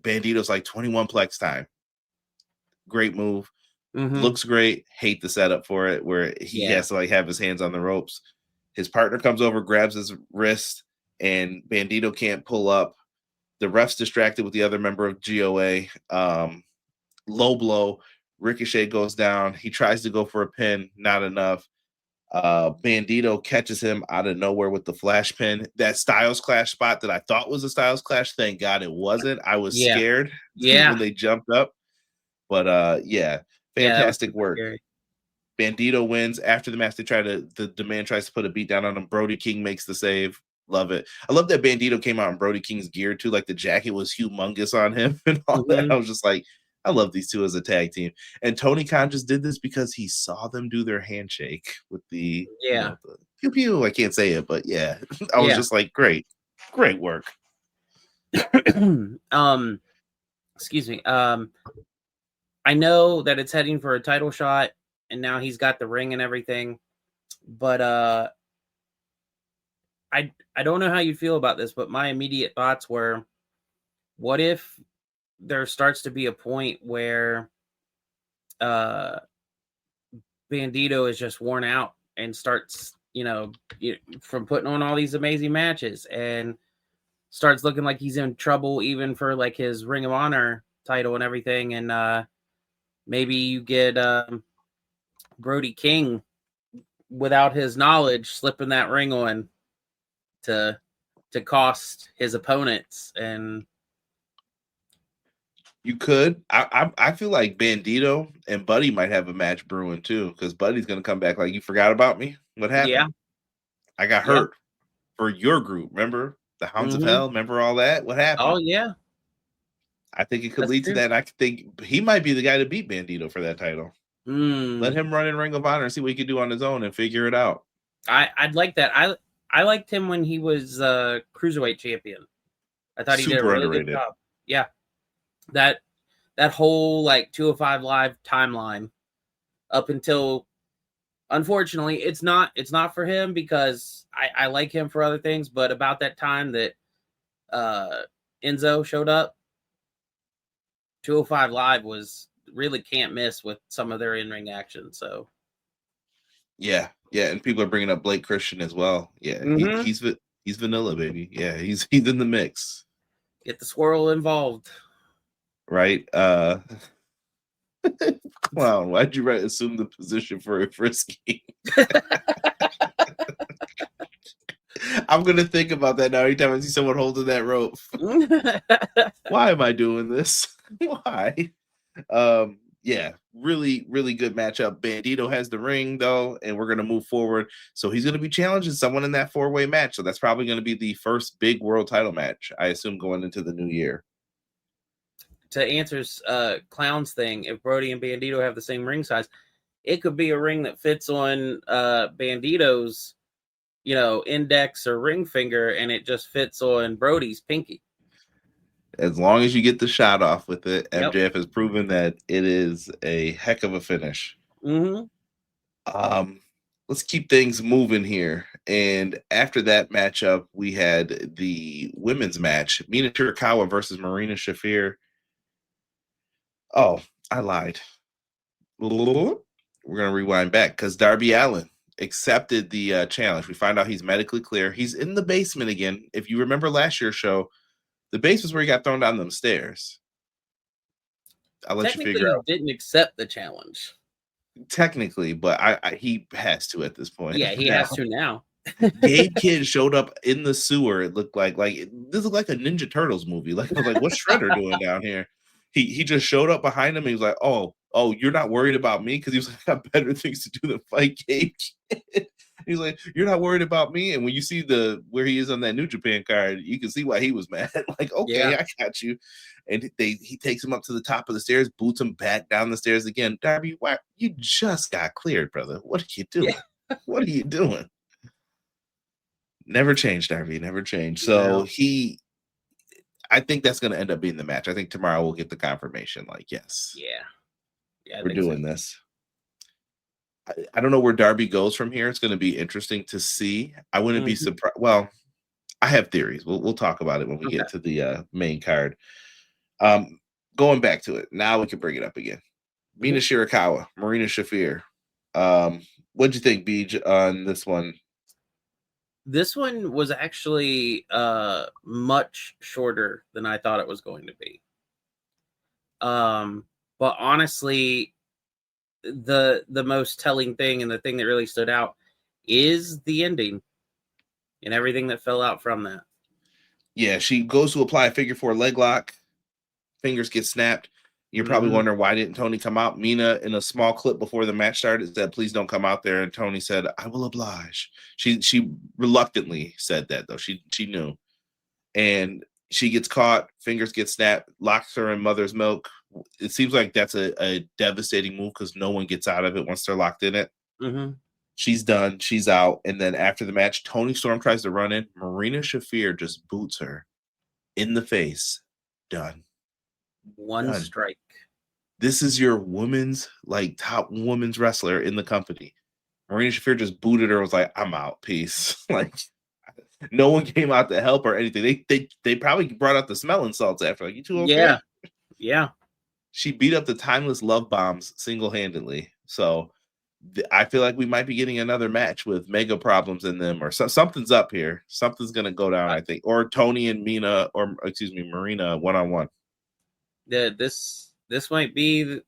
Bandito's like 21 plex time. Great move. Looks great. Hate the setup for it where he has to like have his hands on the ropes. His partner comes over, grabs his wrist, and Bandito can't pull up. The ref's distracted with the other member of GOA. Low blow. Ricochet goes down. He tries to go for a pin. Not enough. Bandito catches him out of nowhere with the flash pin. That Styles Clash spot that I thought was a Styles Clash. Thank God it wasn't. I was scared when they jumped up. But fantastic work. Scary. Bandito wins. After the match, the man tries to put a beat down on him. Brody King makes the save. Love it. I love that Bandito came out in Brody King's gear too. Like the jacket was humongous on him and all that. I was just like, I love these two as a tag team. And Tony Khan just did this because he saw them do their handshake with the the pew pew. I can't say it, but yeah. I was just like, great work. Excuse me. I know that it's heading for a title shot, and now he's got the ring and everything. But I don't know how you feel about this, but my immediate thoughts were, what if there starts to be a point where Bandito is just worn out and starts, from putting on all these amazing matches and starts looking like he's in trouble even for like his Ring of Honor title and everything. And maybe you get Brody King without his knowledge slipping that ring on to cost his opponents. And you could. I feel like Bandito and Buddy might have a match brewing too, because Buddy's gonna come back like, you forgot about me? What happened? Yeah. I got hurt for your group. Remember the Hounds of Hell? Remember all that? What happened? Oh yeah. I think it could lead to that. I think he might be the guy to beat Bandito for that title. Let him run in Ring of Honor and see what he can do on his own and figure it out. I'd like that. I liked him when he was cruiserweight champion. I thought he did a really good job. Yeah. That whole like 205 Live timeline up until, unfortunately, it's not for him because I like him for other things, but about that time that Enzo showed up, 205 Live was really can't miss with some of their in-ring action. So yeah, and people are bringing up Blake Christian as well. Yeah, he's vanilla, baby. Yeah, he's in the mix. Get the swirl involved. Right. Wow, why'd you assume the position for a frisky? I'm gonna think about that now every time I see someone holding that rope. Why am I doing this? Why? Yeah, really, really good matchup. Bandito has the ring though, and we're gonna move forward. So he's gonna be challenging someone in that 4-way match. So that's probably gonna be the first big world title match, I assume, going into the new year. To answer Clown's thing, if Brody and Bandito have the same ring size, it could be a ring that fits on Bandito's, index or ring finger, and it just fits on Brody's pinky. As long as you get the shot off with it, MJF has proven that it is a heck of a finish. Mm-hmm. Let's keep things moving here. And after that matchup, we had the women's match, Mina Shirakawa versus Marina Shafir. Oh, I lied. We're going to rewind back because Darby Allin accepted the challenge. We find out he's medically clear. He's in the basement again. If you remember last year's show, the basement's where he got thrown down them stairs. I'll let you figure out. He didn't accept the challenge. Technically, but he has to at this point. Yeah, he has to now. Gabe Kidd showed up in the sewer. It looked like this looked like a Ninja Turtles movie. Like, I was like, what's Shredder doing down here? He just showed up behind him. And he was like, oh, you're not worried about me? Because he was like, I got better things to do than fight Gabe Kidd. He's like, you're not worried about me? And when you see where he is on that New Japan card, you can see why he was mad. Like, okay, yeah. I got you. And he takes him up to the top of the stairs, boots him back down the stairs again. Darby, why you just got cleared, brother? What are you doing? Yeah. What are you doing? Never changed, Darby. Never changed. So I think that's going to end up being the match. I think tomorrow we'll get the confirmation. Like, yes, yeah, we're doing this. I don't know where Darby goes from here. It's going to be interesting to see. I wouldn't be surprised. Well, I have theories. We'll talk about it when we get to the main card. Going back to it, now we can bring it up again. Mina Shirakawa, Marina Shafir. What'd you think, Beej, on this one? This one was actually much shorter than I thought it was going to be. But honestly, the most telling thing and the thing that really stood out is the ending and everything that fell out from that. Yeah, she goes to apply a figure 4 leg lock. Fingers get snapped. You're probably wondering, why didn't Tony come out? Mina, in a small clip before the match started, said, please don't come out there. And Tony said, I will oblige. She reluctantly said that, though. She knew. And she gets caught. Fingers get snapped. Locks her in mother's milk. It seems like that's a devastating move because no one gets out of it once they're locked in it. She's done. She's out. And then after the match, Tony Storm tries to run in. Marina Shafir just boots her in the face. Done. One strike. This is your top women's wrestler in the company. Marina Shafir just booted her. Was like, I'm out. Peace. Like, no one came out to help or anything. They probably brought out the smelling salts after. Like, you two okay? Yeah. She beat up the timeless love bombs single-handedly. So I feel like we might be getting another match with mega problems in them, or something's up here. Something's gonna go down, I think. Or Tony and Marina one-on-one. Yeah, this might be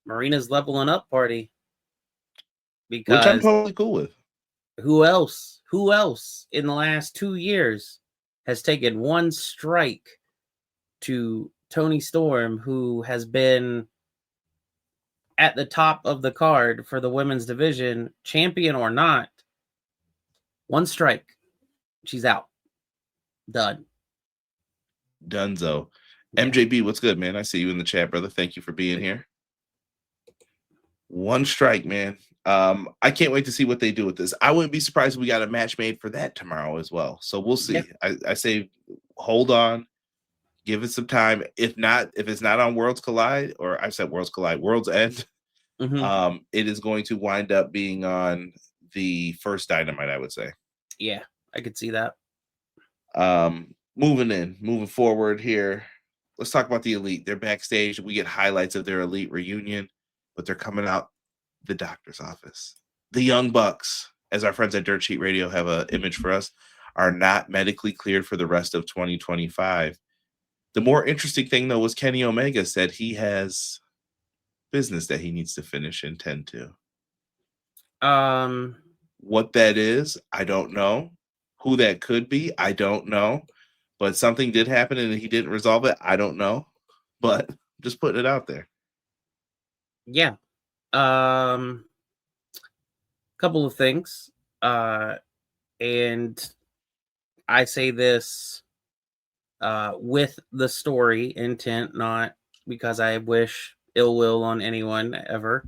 Marina's leveling up party. Because which I'm totally cool with. Who else in the last 2 years has taken one strike to Tony Storm, who has been at the top of the card for the women's division, champion or not? One strike. She's out. Done. Dunzo. MJB, what's good, man? I see you in the chat, brother. Thank you for being here. One strike, man. I can't wait to see what they do with this. I wouldn't be surprised if we got a match made for that tomorrow as well. So we'll see. Yeah. I say hold on, give it some time. If it's not on Worlds Collide, or I said Worlds Collide, Worlds End, it is going to wind up being on the first Dynamite, I would say. Yeah, I could see that. Moving forward here. Let's talk about the Elite. They're backstage. We get highlights of their Elite reunion, but they're coming out the doctor's office. The Young Bucks, as our friends at Dirt Sheet Radio have an image for us, are not medically cleared for the rest of 2025. The more interesting thing, though, was Kenny Omega said he has business that he needs to finish and tend to. What that is, I don't know. Who that could be, I don't know. But something did happen and he didn't resolve it. I don't know. But just putting it out there. Yeah. Couple of things. And I say this with the story intent, not because I wish ill will on anyone ever.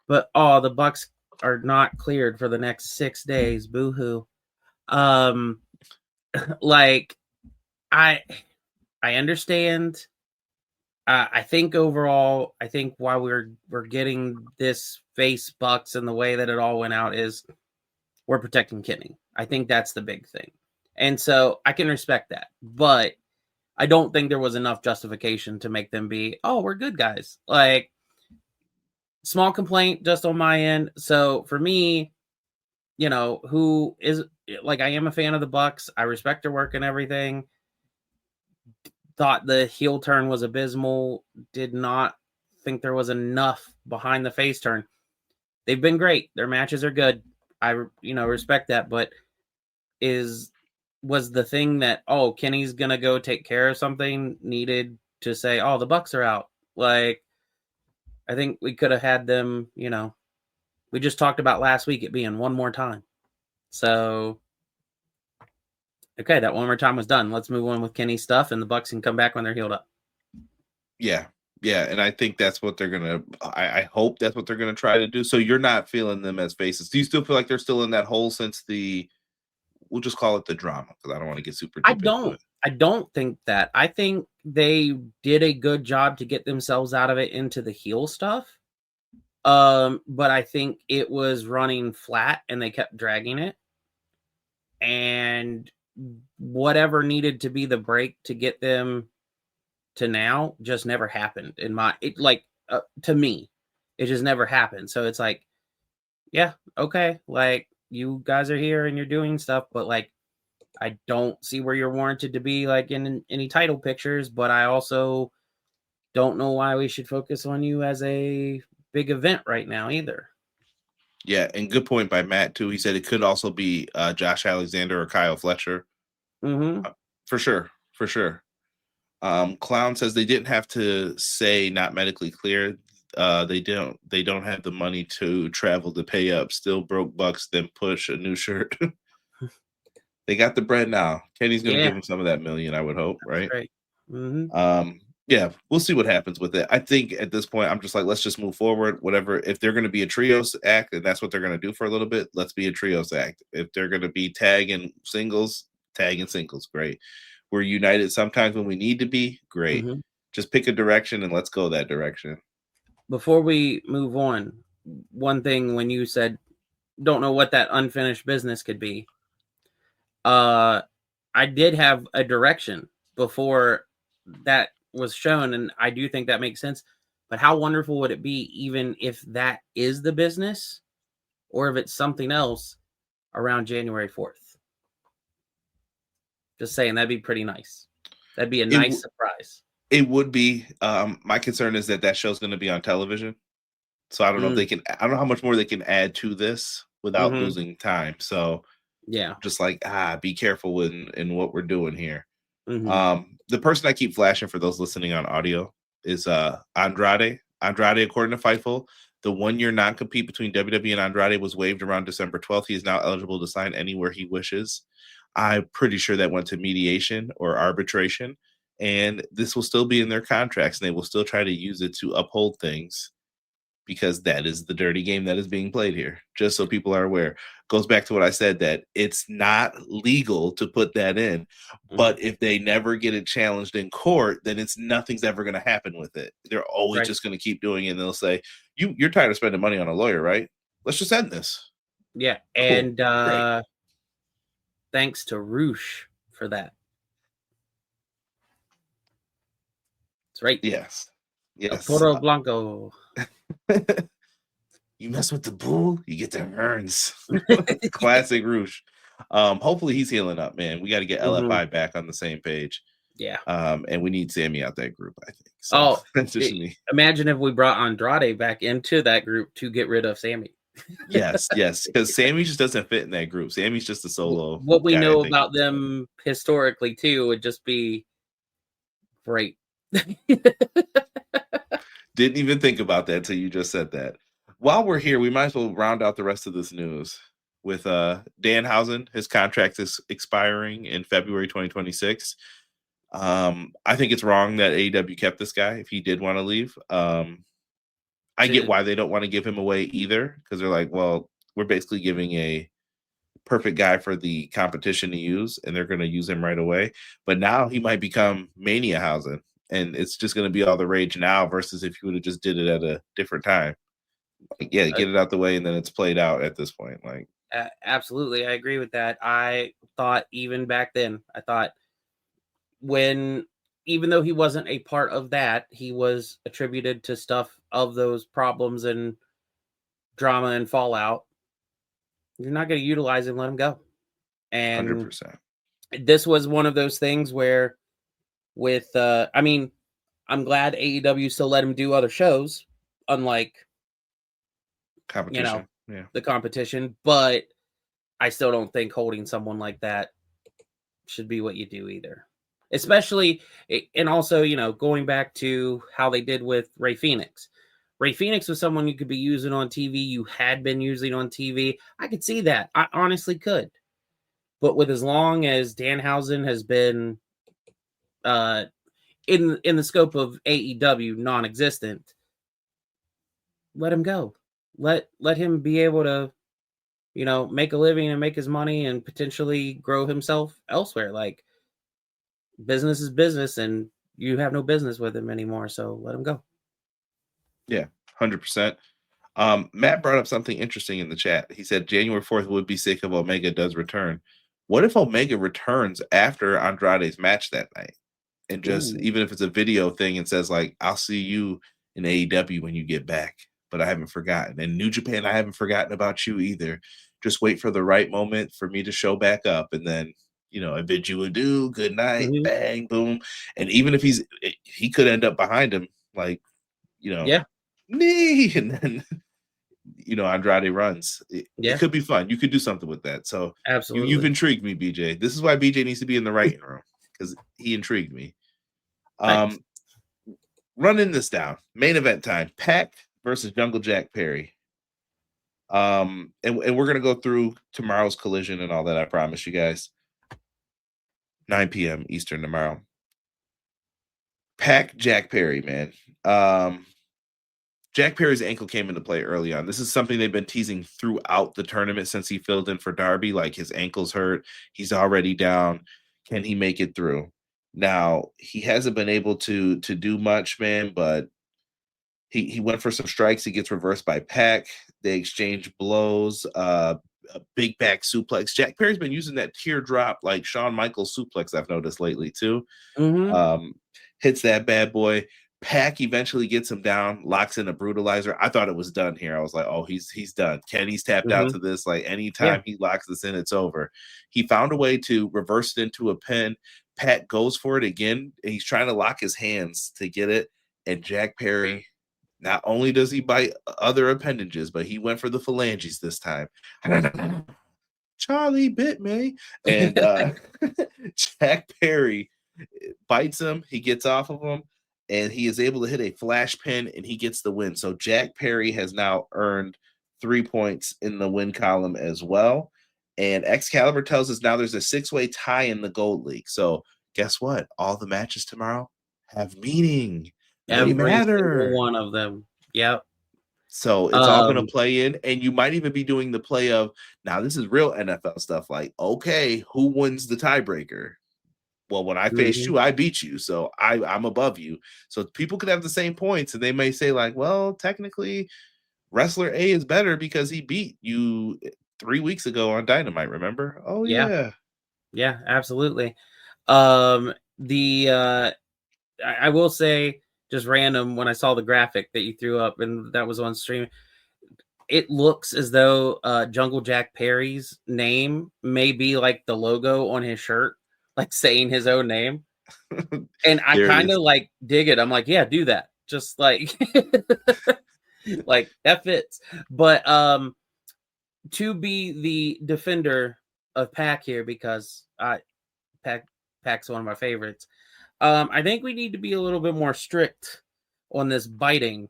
But the Bucks are not cleared for the next 6 days. Boo-hoo. Like, I understand. I think overall, why we're getting this face Bucks and the way that it all went out is we're protecting Kenny. I think that's the big thing. And so I can respect that. But I don't think there was enough justification to make them be, oh, we're good guys. Like, small complaint just on my end. So for me, you know, who is like, I am a fan of the Bucks. I respect their work and everything. Thought the heel turn was abysmal. Did not think there was enough behind the face turn. They've been great. Their matches are good. I, respect that. But was the thing that, oh, Kenny's gonna go take care of something needed to say, oh, the Bucks are out? Like, I think we could have had them, we just talked about last week it being one more time. So, okay, that one more time was done. Let's move on with Kenny's stuff, and the Bucks can come back when they're healed up. Yeah, and I think that's what they're gonna. I hope that's what they're gonna try to do. So you're not feeling them as faces. Do you still feel like they're still in that hole since we'll just call it the drama, because I don't want to get super deep into it. I don't think that. I think they did a good job to get themselves out of it into the heel stuff. But I think it was running flat and they kept dragging it. And whatever needed to be the break to get them to now just never happened to me. It just never happened. So it's like, yeah, okay, like, you guys are here and you're doing stuff, but like, I don't see where you're warranted to be like in any title pictures, but I also don't know why we should focus on you as a big event right now either. Yeah, and good point by Matt too. He said it could also be Josh Alexander or Kyle Fletcher. For sure. Clown says they didn't have to say not medically clear. They don't have the money to travel to pay up. Still broke bucks, then push a new shirt. They got the bread now. Kenny's gonna give him some of that million, I would hope, right? Yeah, we'll see what happens with it. I think at this point, I'm just like, let's just move forward. Whatever, if they're going to be a trios act, and that's what they're going to do for a little bit, let's be a trios act. If they're going to be tag and singles, great. We're united sometimes when we need to be, great. Just pick a direction and let's go that direction. Before we move on, one thing when you said, don't know what that unfinished business could be. I did have a direction before that was shown, and I do think that makes sense. But how wonderful would it be even if that is the business, or if it's something else around January 4th? Just saying, that'd be pretty nice. That'd be a nice surprise. It would be. My concern is that show's going to be on television, so I don't know if they can. I don't know how much more they can add to this without losing time. So yeah, just like be careful in what we're doing here. The person I keep flashing for those listening on audio is Andrade. Andrade, according to Fightful, the 1-year non-compete between WWE and Andrade was waived around December 12th. He is now eligible to sign anywhere he wishes. I'm pretty sure that went to mediation or arbitration, and this will still be in their contracts, and they will still try to use it to uphold things, because that is the dirty game that is being played here. Just so people are aware. Goes back to what I said, that it's not legal to put that in. But if they never get it challenged in court, then nothing's ever going to happen with it. They're always just going to keep doing it. And they'll say, you're tired of spending money on a lawyer, right? Let's just end this. Yeah. And thanks to Roosh for that. That's right. Yes. Toro Blanco. You mess with the bull, you get the urns. Classic Roosh. Hopefully he's healing up, man. We got to get LFI back on the same page. Yeah. And we need Sammy out that group, I think. So that's just me. Imagine if we brought Andrade back into that group to get rid of Sammy. Yes, because Sammy just doesn't fit in that group. Sammy's just a solo. What we know about them historically too would just be great. Didn't even think about that till you just said that. While we're here, we might as well round out the rest of this news with Danhausen. His contract is expiring in February 2026. I think it's wrong that AEW kept this guy if he did want to leave. I get why they don't want to give him away either, because they're like, well, we're basically giving a perfect guy for the competition to use, and they're going to use him right away. But now he might become Maniahausen, and it's just going to be all the rage now versus if you would have just did it at a different time. Like, get it out the way, and then it's played out at this point. Like, Absolutely, I agree with that. I thought even back then, I thought when, even though he wasn't a part of that, he was attributed to stuff of those problems and drama and fallout. You're not going to utilize him, let him go. And 100%. this was one of those things where, with, I mean, I'm glad AEW still let him do other shows, unlike, Competition. Yeah. the competition, but I still don't think holding someone like that should be what you do either. Especially, and also, going back to how they did with Ray Phoenix. Ray Phoenix was someone you could be using on TV. You had been using on TV. I could see that. I honestly could. But with as long as Danhausen has been in the scope of AEW non-existent, let him go. Let him be able to, make a living and make his money and potentially grow himself elsewhere. Like, business is business, and you have no business with him anymore. So let him go. Yeah, 100%. Matt brought up something interesting in the chat. He said January 4th would be sick if Omega does return. What if Omega returns after Andrade's match that night? And just, even if it's a video thing and says, like, I'll see you in AEW when you get back, but I haven't forgotten. And New Japan, I haven't forgotten about you either. Just wait for the right moment for me to show back up. And then, I bid you adieu, good night, bang, boom. And even if he could end up behind him, like, knee, and then Andrade runs. It could be fun. You could do something with that. So absolutely, you've intrigued me, BJ. This is why BJ needs to be in the writing room, because he intrigued me. Running this down, main event time: Pac versus Jungle Jack Perry. And we're gonna go through tomorrow's collision and all that. I promise you guys. 9 p.m. Eastern tomorrow. Pac Jack Perry, man. Jack Perry's ankle came into play early on. This is something they've been teasing throughout the tournament since he filled in for Darby. Like, his ankle's hurt. He's already down. Can he make it through? Now, he hasn't been able to do much, man, but he went for some strikes. He gets reversed by Pac. They exchange blows. A big back suplex. Jack Perry's been using that teardrop, like Shawn Michaels suplex, I've noticed lately too. Hits that bad boy. Pac eventually gets him down, locks in a brutalizer. I thought it was done here. I was like, oh, he's done. Kenny's tapped out to this. Like, anytime he locks this in, it's over. He found a way to reverse it into a pin. Pac goes for it again, and he's trying to lock his hands to get it. And Jack Perry, not only does he bite other appendages, but he went for the phalanges this time. Charlie bit me. And Jack Perry bites him. He gets off of him, and he is able to hit a flash pin, and he gets the win. So Jack Perry has now earned 3 points in the win column as well. And Excalibur tells us now there's a 6-way tie in the Gold League. So guess what? All the matches tomorrow have meaning. They matter. One of them. Yep. So it's all going to play in, and you might even be doing the play of, now this is real NFL stuff. Like, okay, who wins the tiebreaker? Well, when I faced you, I beat you. So I'm above you. So people could have the same points, and they may say, like, well, technically wrestler A is better because he beat you 3 weeks ago on Dynamite, remember? Oh, yeah. Yeah, absolutely. I will say, just random, when I saw the graphic that you threw up and that was on stream, it looks as though Jungle Jack Perry's name may be like the logo on his shirt, like saying his own name. And I kind of like dig it. I'm like, yeah, do that. Just like, like that fits. But to be the defender of Pac here, because Pac's one of my favorites. I think we need to be a little bit more strict on this biting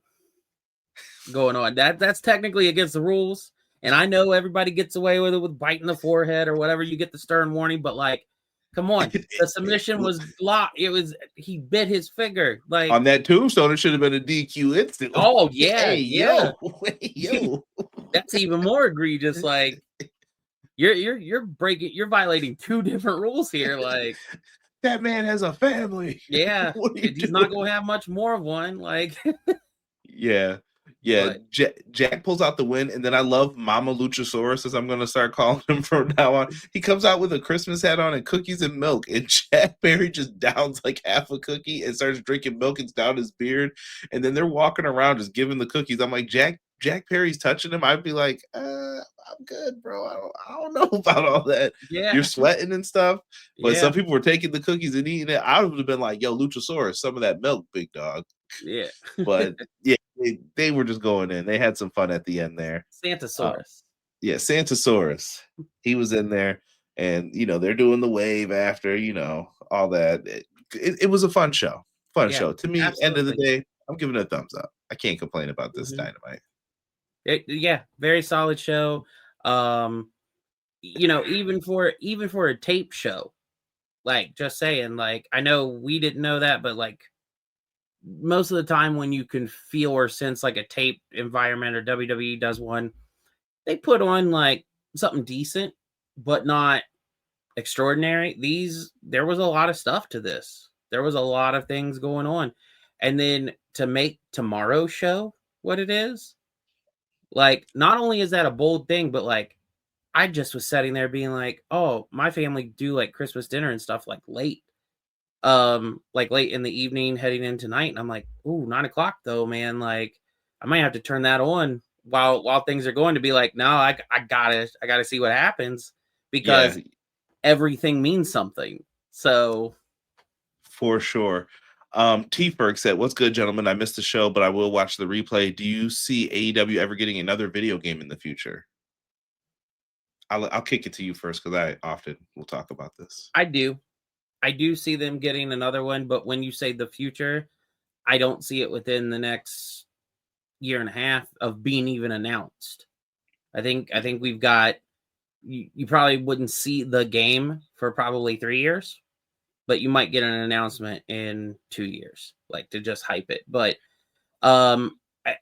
going on. That's technically against the rules, and I know everybody gets away with it with biting the forehead or whatever. You get the stern warning, but like, come on, the submission was blocked. He bit his finger. Like, on that tombstone, it should have been a DQ instant. Oh yeah, yo. That's even more egregious. Like, you're violating two different rules here. Like, that man has a family. Yeah, he's not gonna have much more of one. Like, yeah. Yeah, But Jack pulls out the win, and then I love Mama Luchasaurus, as I'm going to start calling him from now on. He comes out with a Christmas hat on and cookies and milk, and Jack Perry just downs like half a cookie and starts drinking milk. It's down his beard, and then they're walking around just giving the cookies. I'm like, Jack Perry's touching him. I'd be like, I'm good, bro. I don't know about all that. yeah, You're sweating and stuff, but yeah, some people were taking the cookies and eating it. I would have been like, yo, Luchasaurus, some of that milk, big dog. yeah. But yeah, they were just going in. They had some fun at the end there. Santasaurus. Yeah, Santasaurus. He was in there, and they're doing the wave after, all that. It was a fun show. Fun Yeah, show. To me, end of the absolutely. day, I'm giving it a thumbs up. I can't complain about this Mhm. Dynamite. Yeah, very solid show. Even for a tape show, like, just saying, like, I know we didn't know that, but like most of the time when you can feel or sense like a tape environment, or WWE does one, they put on like something decent, but not extraordinary. There was a lot of stuff to this. There was a lot of things going on. And then to make tomorrow's show what it is, like, not only is that a bold thing, but like, I just was sitting there being like, oh, my family do like Christmas dinner and stuff like late. Like late in the evening heading into night. And I'm like, ooh, 9 o'clock though, man. Like, I might have to turn that on while things are going, to be like, no, I gotta see what happens, Yeah, because everything means something. So for sure. T Ferg said, "What's good, gentlemen? I missed the show, but I will watch the replay. Do you see AEW ever getting another video game in the future?" I'll kick it to you first, because I often will talk about this. I do see them getting another one, but when you say the future, I don't see it within the next year and a half of being even announced. I think we've got, you probably wouldn't see the game for probably 3 years, but you might get an announcement in 2 years, like, to just hype it. But I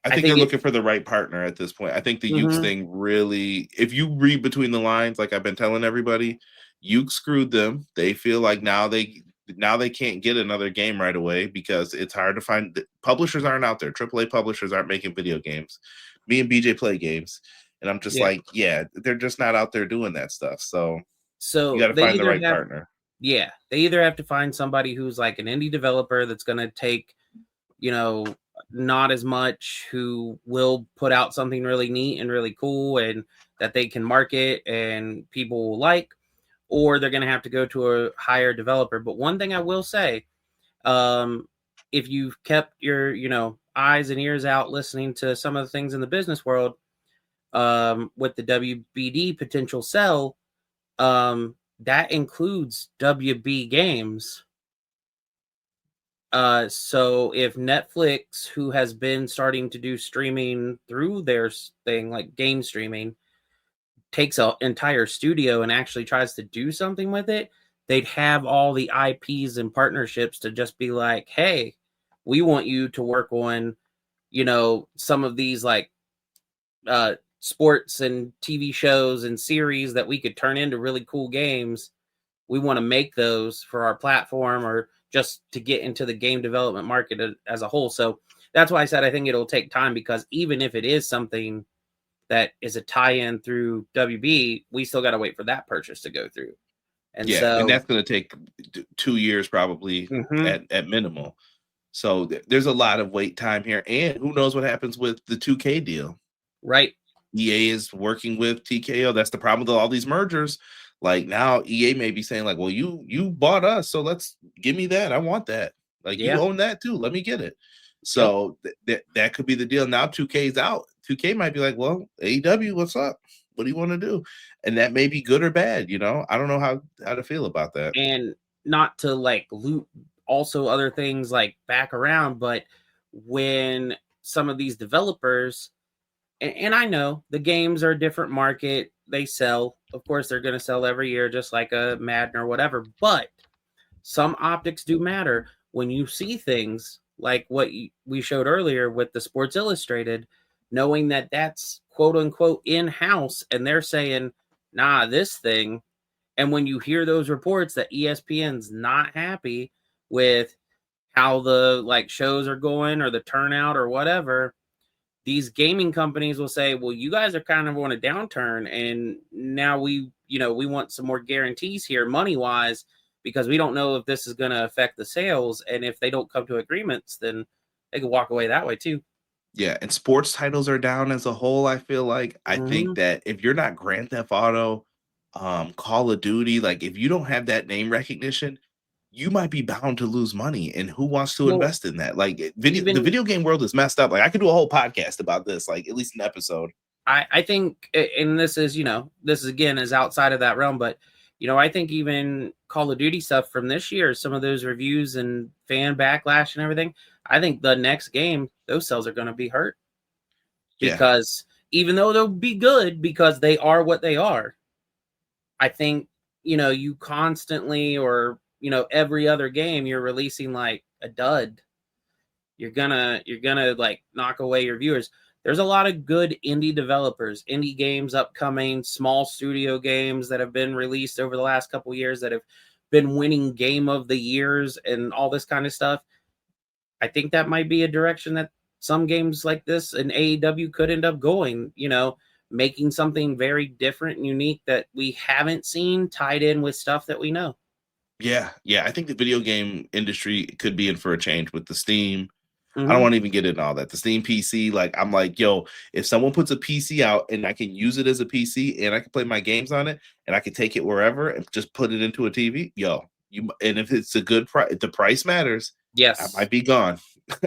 think they're looking for the right partner at this point. I think the Ukes thing really, if you read between the lines, like I've been telling everybody, Uke screwed them. They feel like now they can't get another game right away, because it's hard to find. Publishers aren't out there. AAA publishers aren't making video games. Me and BJ play games, and I'm just like, yeah, they're just not out there doing that stuff. So you got to find the right partner. Yeah, they either have to find somebody who's like an indie developer that's going to take, not as much, who will put out something really neat and really cool and that they can market and people will like, or they're going to have to go to a higher developer. But one thing I will say, if you've kept your, eyes and ears out listening to some of the things in the business world, with the WBD potential sell, that includes WB Games. So if Netflix, who has been starting to do streaming through their thing, like game streaming, takes an entire studio and actually tries to do something with it, they'd have all the IPs and partnerships to just be like, hey, we want you to work on, some of these like sports and TV shows and series that we could turn into really cool games. We want to make those for our platform, or just to get into the game development market as a whole. So that's why I said I think it'll take time, because even if it is something that is a tie-in through WB, we still got to wait for that purchase to go through. And and that's going to take 2 years probably, at minimal. So there's a lot of wait time here, and who knows what happens with the 2K deal. Right. EA is working with TKO. That's the problem with all these mergers. Like, now EA may be saying like, well, you bought us, so let's give me that. I want that. Like, you own that too. Let me get it. So that could be the deal. Now 2K's out. 2K might be like, well, AEW, what's up? What do you want to do? And that may be good or bad. I don't know how to feel about that. And not to like loop also other things like back around, but when some of these developers, and I know the games are a different market, they sell. Of course, they're going to sell every year, just like a Madden or whatever. But some optics do matter. When you see things like what we showed earlier with the Sports Illustrated, knowing that that's quote unquote in-house, and they're saying, nah, this thing. And when you hear those reports that ESPN's not happy with how the like shows are going or the turnout or whatever, these gaming companies will say, well, you guys are kind of on a downturn, and now we want some more guarantees here money wise, because we don't know if this is going to affect the sales. And if they don't come to agreements, then they can walk away that way too. Yeah, and sports titles are down as a whole, I feel like. I think that if you're not Grand Theft Auto, Call of Duty, like, if you don't have that name recognition, you might be bound to lose money, and who wants to Well, invest in that? Like, the even video game world is messed up. Like, I could do a whole podcast about this, like, at least an episode. I think, and this is, this is again is outside of that realm, but I think even Call of Duty stuff from this year, some of those reviews and fan backlash and everything, I think the next game, those sales are going to be hurt. Yeah. Because even though they'll be good because they are what they are, I think, you constantly, or, every other game you're releasing like a dud, you're gonna like knock away your viewers. There's a lot of good indie developers, indie games upcoming, small studio games that have been released over the last couple of years that have been winning game of the years and all this kind of stuff. I think that might be a direction that some games like this in AEW could end up going, making something very different and unique that we haven't seen tied in with stuff that we know. Yeah. I think the video game industry could be in for a change with the Steam. Mm-hmm. I don't want to even get into all that. The Steam PC, like, I'm like, yo, if someone puts a PC out and I can use it as a PC and I can play my games on it and I can take it wherever and just put it into a TV, and if it's a good price, the price matters. Yes. I might be gone.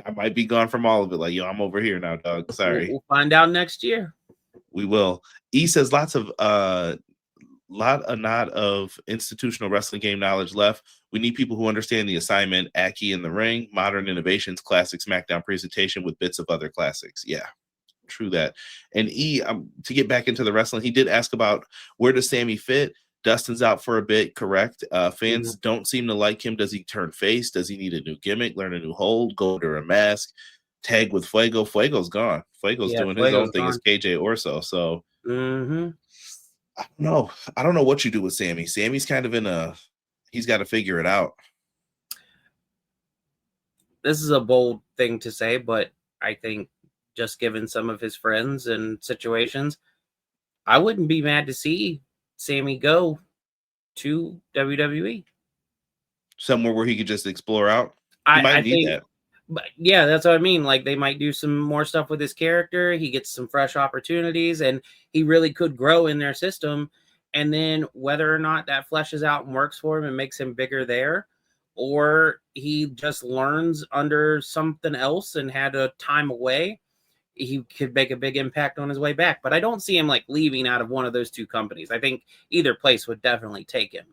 I might be gone from all of it. Like, yo, I'm over here now, dog. Sorry. We'll find out next year. We will. E says not of institutional wrestling game knowledge left. We need people who understand the assignment, Aki in the ring, modern innovations, classic SmackDown presentation with bits of other classics. Yeah, true that. And E, to get back into the wrestling, he did ask about where does Sammy fit? Dustin's out for a bit, correct? Fans don't seem to like him. Does he turn face? Does he need a new gimmick, learn a new hold, go to a mask, tag with Fuego? Fuego's gone. Fuego's doing his own thing as KJ Orso. So I don't know what you do with Sammy. Sammy's kind of he's got to figure it out. This is a bold thing to say, but I think just given some of his friends and situations, I wouldn't be mad to see Sammy go to WWE. Somewhere where he could just explore out. He might need that. But yeah, that's what I mean. Like, they might do some more stuff with his character. He gets some fresh opportunities, and he really could grow in their system. And then whether or not that fleshes out and works for him and makes him bigger there, or he just learns under something else and had a time away, he could make a big impact on his way back. But I don't see him like leaving out of one of those two companies. I think either place would definitely take him.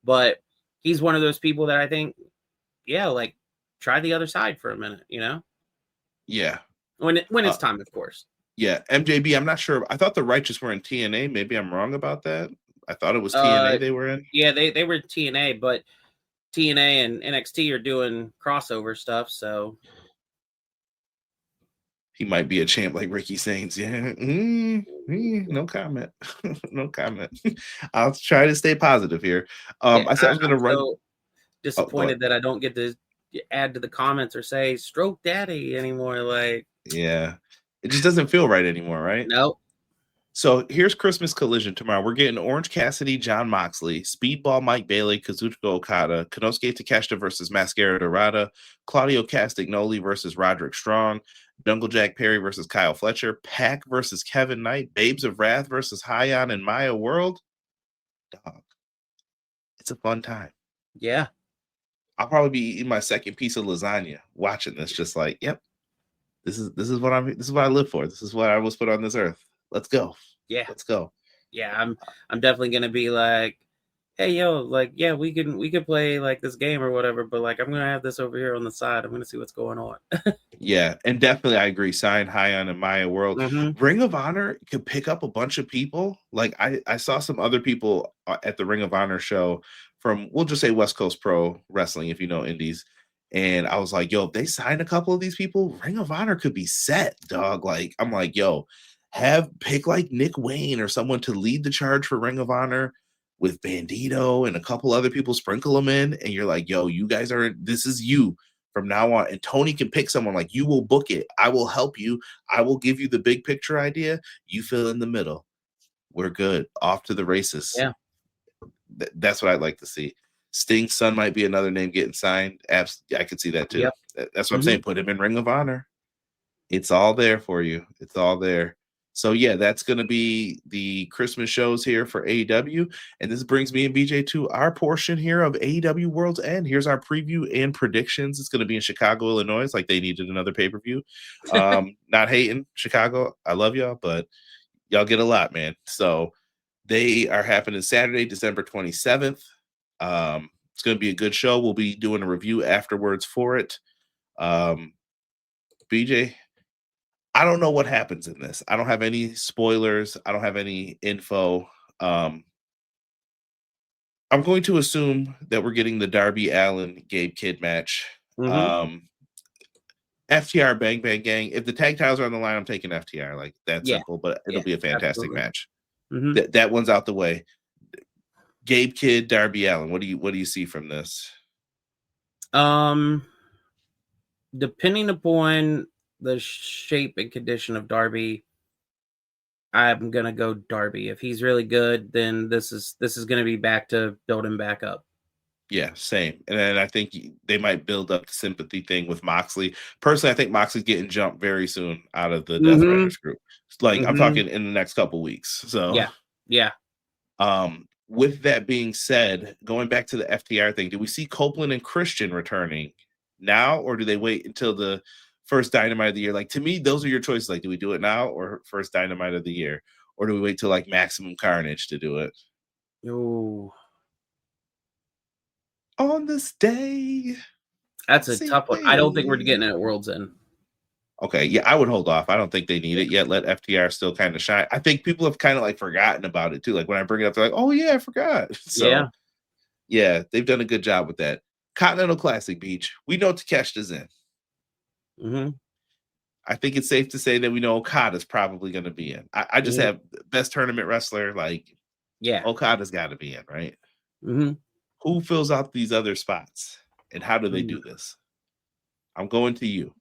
But he's one of those people that I think, yeah, like, try the other side for a minute, Yeah. When it's time, of course. Yeah. MJB, I'm not sure. I thought the Righteous were in TNA. Maybe I'm wrong about that. I thought it was TNA they were in. Yeah, they were TNA, but TNA and NXT are doing crossover stuff, so he might be a champ like Ricky Saints. Yeah. No comment. No comment. I'll try to stay positive here. I said I was going to run. So disappointed that I don't get to add to the comments or say "Stroke Daddy" anymore. Like, yeah, it just doesn't feel right anymore, right? Nope. So here's Christmas Collision tomorrow. We're getting Orange Cassidy, John Moxley, Speedball, Mike Bailey, Kazuchika Okada, Konosuke Takeshita versus Mascara Dorada, Claudio Castagnoli versus Roderick Strong, Jungle Jack Perry versus Kyle Fletcher, Pac versus Kevin Knight, Babes of Wrath versus Hyon and Maya World. Dog, it's a fun time. Yeah. I'll probably be eating my second piece of lasagna watching this, just like, yep, this is what I live for. This is what I was put on this earth. Let's go. Yeah. Let's go. Yeah, I'm definitely gonna be like, hey, yo, like, yeah, we could play like this game or whatever, but like, I'm gonna have this over here on the side. I'm gonna see what's going on. Yeah, and definitely I agree. Sign Hyon and Maya World. Ring of Honor could pick up a bunch of people. Like, I saw some other people at the Ring of Honor show from, we'll just say, West Coast Pro Wrestling, if you know indies. And I was like, yo, if they sign a couple of these people, Ring of Honor could be set, dog. Like, I'm like, yo, pick like Nick Wayne or someone to lead the charge for Ring of Honor with Bandito and a couple other people, sprinkle them in, and you're like, yo, you guys this is you from now on. And Tony can pick someone like, you will book it. I will help you. I will give you the big picture idea. You fill in the middle. We're good. Off to the races. Yeah. That's what I'd like to see. Sting's son might be another name getting signed. I could see that too. Yep. That's what I'm saying. Put him in Ring of Honor. It's all there for you. It's all there. So yeah, that's going to be the Christmas shows here for AEW. And this brings me and BJ to our portion here of AEW Worlds End. Here's our preview and predictions. It's going to be in Chicago, Illinois. Like they needed another pay-per-view. Not hating Chicago. I love y'all, but y'all get a lot, man. So they are happening Saturday, December 27th. It's going to be a good show. We'll be doing a review afterwards for it. BJ, I don't know what happens in this. I don't have any spoilers. I don't have any info. I'm going to assume that we're getting the Darby Allin Gabe Kidd match. FTR Bang Bang Gang. If the tag titles are on the line, I'm taking FTR. Like that's simple, but it'll be a fantastic match. That one's out the way. Gabe Kidd, Darby Allin. What do you see from this? Depending upon the shape and condition of Darby, I'm gonna go Darby. If he's really good, then this is gonna be back to build him back up. Yeah, same. And then I think they might build up the sympathy thing with Moxley. Personally, I think Moxley's getting jumped very soon out of the Death Riders group. Like I'm talking in the next couple weeks. So yeah. With that being said, going back to the FTR thing, do we see Copeland and Christian returning now, or do they wait until the first Dynamite of the year? Like, to me, those are your choices. Like, do we do it now or first Dynamite of the year? Or do we wait till like Maximum Carnage to do it? Ooh. On this day. That's a tough one. I don't think we're getting it at World's End. Okay, yeah, I would hold off. I don't think they need it yet. Let FTR still kind of shine. I think people have kind of like forgotten about it too. Like when I bring it up, they're like, "Oh yeah, I forgot." So yeah, they've done a good job with that. Continental Classic Beach. We know Takeshita's in. I think it's safe to say that we know Okada's probably going to be in. I just have best tournament wrestler. Like, Okada's got to be in, right? Who fills out these other spots, and how do they do this? I'm going to you.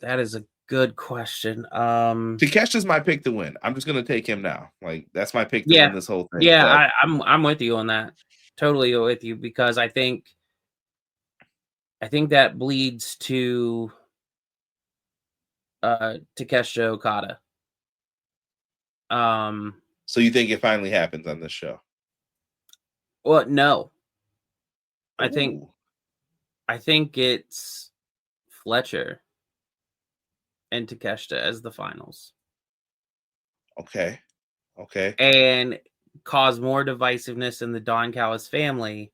That is a good question. Takeshita's my pick to win. I'm just gonna take him now. Like that's my pick to win this whole thing. Yeah, I'm with you on that. Totally with you, because I think that bleeds to Takeshita Okada. So you think it finally happens on this show? Well, no. I think it's Fletcher and Takeshita as the finals. Okay. And cause more divisiveness in the Don Callis family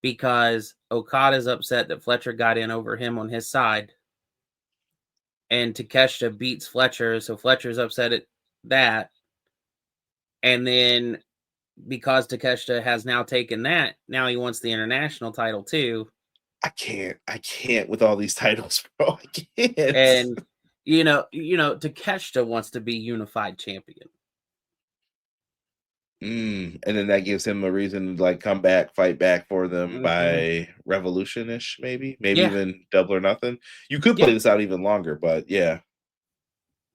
because Okada's upset that Fletcher got in over him on his side. And Takeshita beats Fletcher, so Fletcher's upset at that. And then because Takeshita has now taken that, now he wants the international title too. I can't with all these titles, bro. I can't. And Takeshita wants to be unified champion. And then that gives him a reason to like come back, fight back for them by Revolution-ish, maybe even Double or Nothing. You could play this out even longer, but yeah.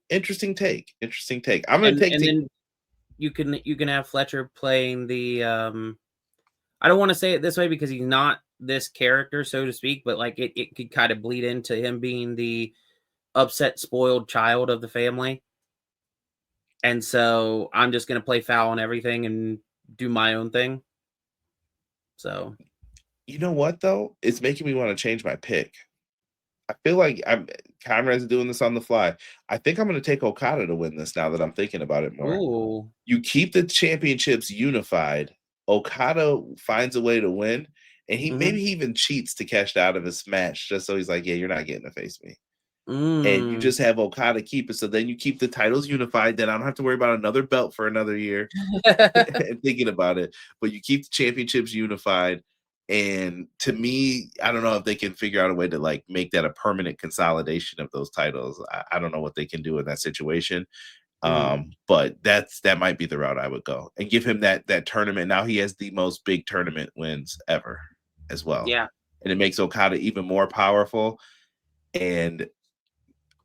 Interesting take. I'm gonna take. And then you can have Fletcher playing the. I don't want to say it this way because he's not this character, so to speak, but like it could kind of bleed into him being the upset, spoiled child of the family. And so I'm just going to play foul and everything and do my own thing. So, you know what though? It's making me want to change my pick. I feel like Conrad's doing this on the fly. I think I'm going to take Okada to win this now that I'm thinking about it more. Ooh. You keep the championships unified. Okada finds a way to win, and maybe he even cheats to cash out of his match just so he's like, yeah, you're not getting to face me. And you just have Okada keep it. So then you keep the titles unified. Then I don't have to worry about another belt for another year and thinking about it. But you keep the championships unified. And to me, I don't know if they can figure out a way to like make that a permanent consolidation of those titles. I don't know what they can do in that situation. But that might be the route I would go and give him that tournament. Now he has the most big tournament wins ever as well. Yeah. and it makes Okada even more powerful. And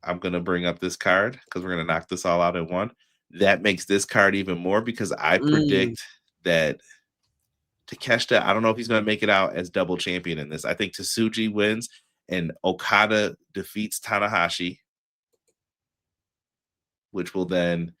I'm going to bring up this card because we're going to knock this all out at one. That makes this card even more because I predict that Takeshita, I don't know if he's going to make it out as double champion in this. I think Tsuji wins and Okada defeats Tanahashi, which will then